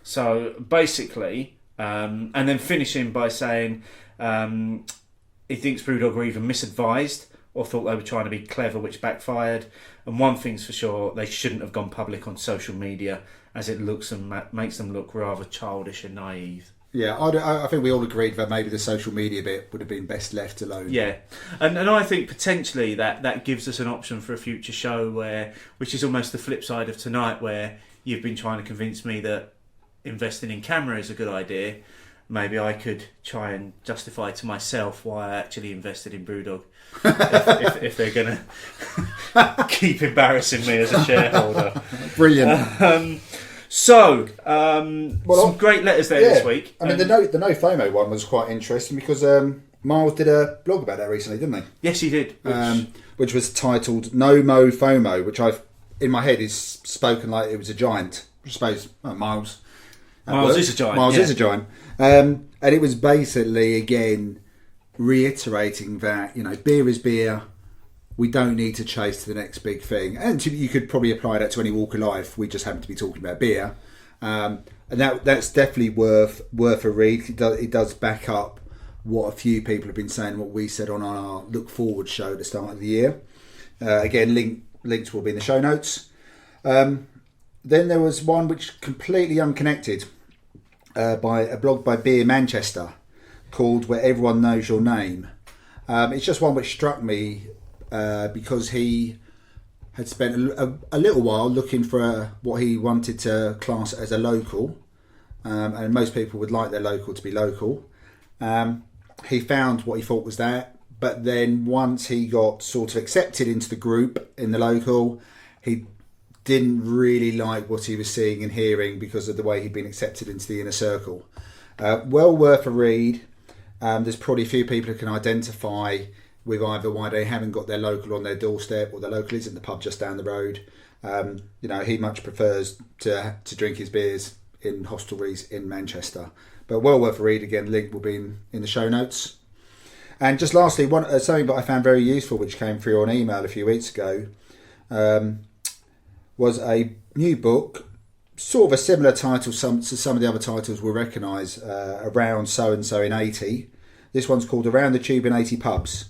So basically, and then finishing by saying he thinks Brewdog were either misadvised or thought they were trying to be clever, which backfired. And one thing's for sure, they shouldn't have gone public on social media, as it looks and makes them look rather childish and naive. Yeah, I think we all agreed that maybe the social media bit would have been best left alone. Yeah, and I think potentially that gives us an option for a future show which is almost the flip side of tonight, where you've been trying to convince me that investing in CAMRA is a good idea. Maybe I could try and justify to myself why I actually invested in Brewdog if they're going to keep embarrassing me as a shareholder. Brilliant. Some great letters there this week. I mean, the no FOMO one was quite interesting because Myles did a blog about that recently, didn't he? Yes, he did. Which was titled No Mo FOMO, which I've in my head is spoken like it was a giant. I suppose Myles. Myles is a giant. Myles is a giant. And it was basically, again, reiterating that, beer is beer. We don't need to chase to the next big thing. And you could probably apply that to any walk of life. We just happen to be talking about beer. And that's definitely worth a read. It does back up what a few people have been saying, what we said on our Look Forward show at the start of the year. Again, links will be in the show notes. Then there was one which completely unconnected, by a blog by Beer Manchester called Where Everyone Knows Your Name. It's just one which struck me because he had spent a little while looking for what he wanted to class as a local and most people would like their local to be local. He found what he thought was that, but then once he got sort of accepted into the group in the local, he didn't really like what he was seeing and hearing because of the way he'd been accepted into the inner circle. Well worth a read. There's probably a few people who can identify with either why they haven't got their local on their doorstep or their local isn't the pub just down the road. He much prefers to drink his beers in hostelries in Manchester. But well worth a read. Again, link will be in the show notes. And just lastly, something that I found very useful, which came through on email a few weeks ago, was a new book, sort of a similar title to some of the other titles we'll recognise, Around So-and-so in 80. This one's called Around the Tube in 80 Pubs.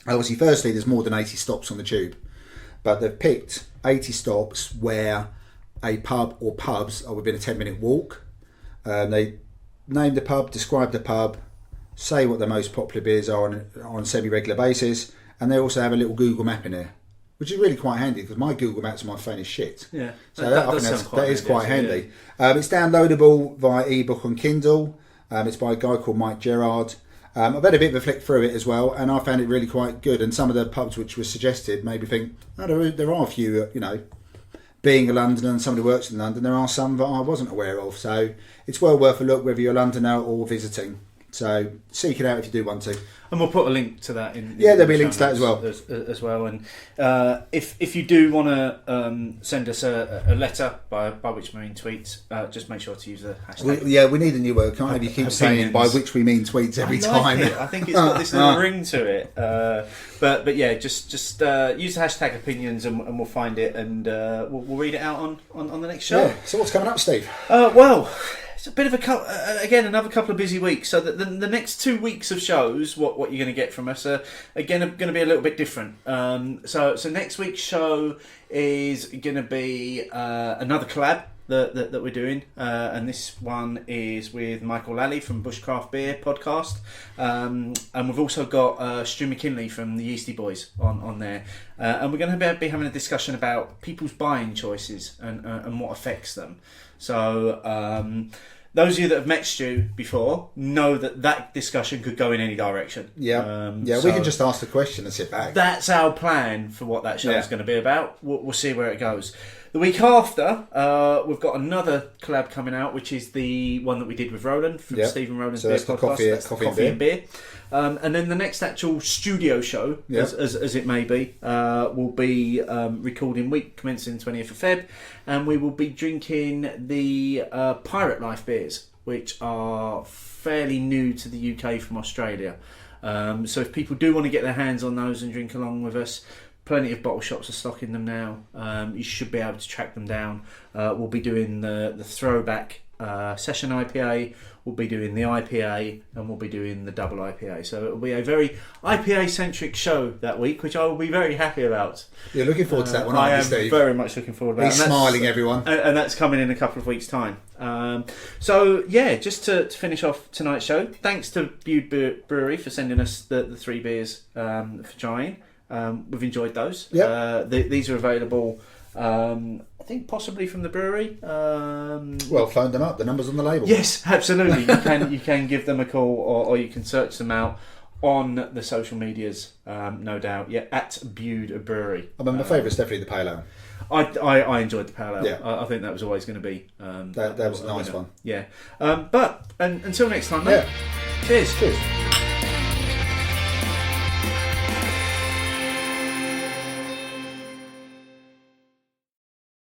Obviously, firstly, there's more than 80 stops on the tube, but they've picked 80 stops where a pub or pubs are within a 10-minute walk. They name the pub, describe the pub, say what the most popular beers are on a semi-regular basis, and they also have a little Google map in there, which is really quite handy because my Google Maps are my phone is shit. Yeah, so that is quite handy. Yeah. It's downloadable via ebook on Kindle. It's by a guy called Mike Gerard. I've had a bit of a flick through it as well, and I found it really quite good. And some of the pubs which were suggested made me think, there are a few, being a Londoner and somebody who works in London, there are some that I wasn't aware of. So it's well worth a look whether you're a Londoner or visiting. So seek it out if you do want to. And we'll put a link to that in there'll be a link to that as well. As well. And if you do want to send us a letter, by which we mean tweets, just make sure to use the hashtag. We need a new word. Can't have you keep saying by which we mean tweets every time. I think it's got this little ring to it. But yeah, just use the hashtag opinions and we'll find it and we'll read it out on the next show. Yeah. So what's coming up, Steve? Well, it's a bit of another couple of busy weeks. So the next 2 weeks of shows, what you're going to get from us, again, are going to be a little bit different. So next week's show is going to be another collab that we're doing, and this one is with Michael Lally from Bushcraft Beer podcast, and we've also got Stu McKinley from the Yeasty Boys on there, and we're going to be having a discussion about people's buying choices and what affects them. So those of you that have met Stu before know that discussion could go in any direction. Yeah, we can just ask the question and sit back. That's our plan for what that show is going to be about. We'll see where it goes. The week after, we've got another collab coming out, which is the one that we did with Roland from Stephen Roland's Beer Podcast. That's the coffee and beer. And then the next actual studio show, as it may be, will be recording week commencing 20th of Feb, and we will be drinking the Pirate Life beers, which are fairly new to the UK from Australia. So if people do want to get their hands on those and drink along with us, plenty of bottle shops are stocking them now. You should be able to track them down. We'll be doing the throwback session IPA, we'll be doing the IPA, and we'll be doing the double IPA. So it'll be a very IPA-centric show that week, which I will be very happy about. You're looking forward to that one, I aren't you, am Steve? very much looking forward to that. He's smiling, everyone. And that's coming in a couple of weeks' time. Just to finish off tonight's show, thanks to Bude Brewery for sending us the 3 beers for trying. We've enjoyed those. Yep. These are available, I think possibly from the brewery. Well, phone them up. The number's on the label. Yes, absolutely. You can give them a call, or you can search them out on the social medias. No doubt. Yeah, at Bude Brewery. I mean, my favourite's definitely the Pale Ale. I enjoyed the Pale Ale. Yeah. I think that was always going to be. That was a nice one. Yeah. But until next time, mate. Yeah. Cheers. Cheers.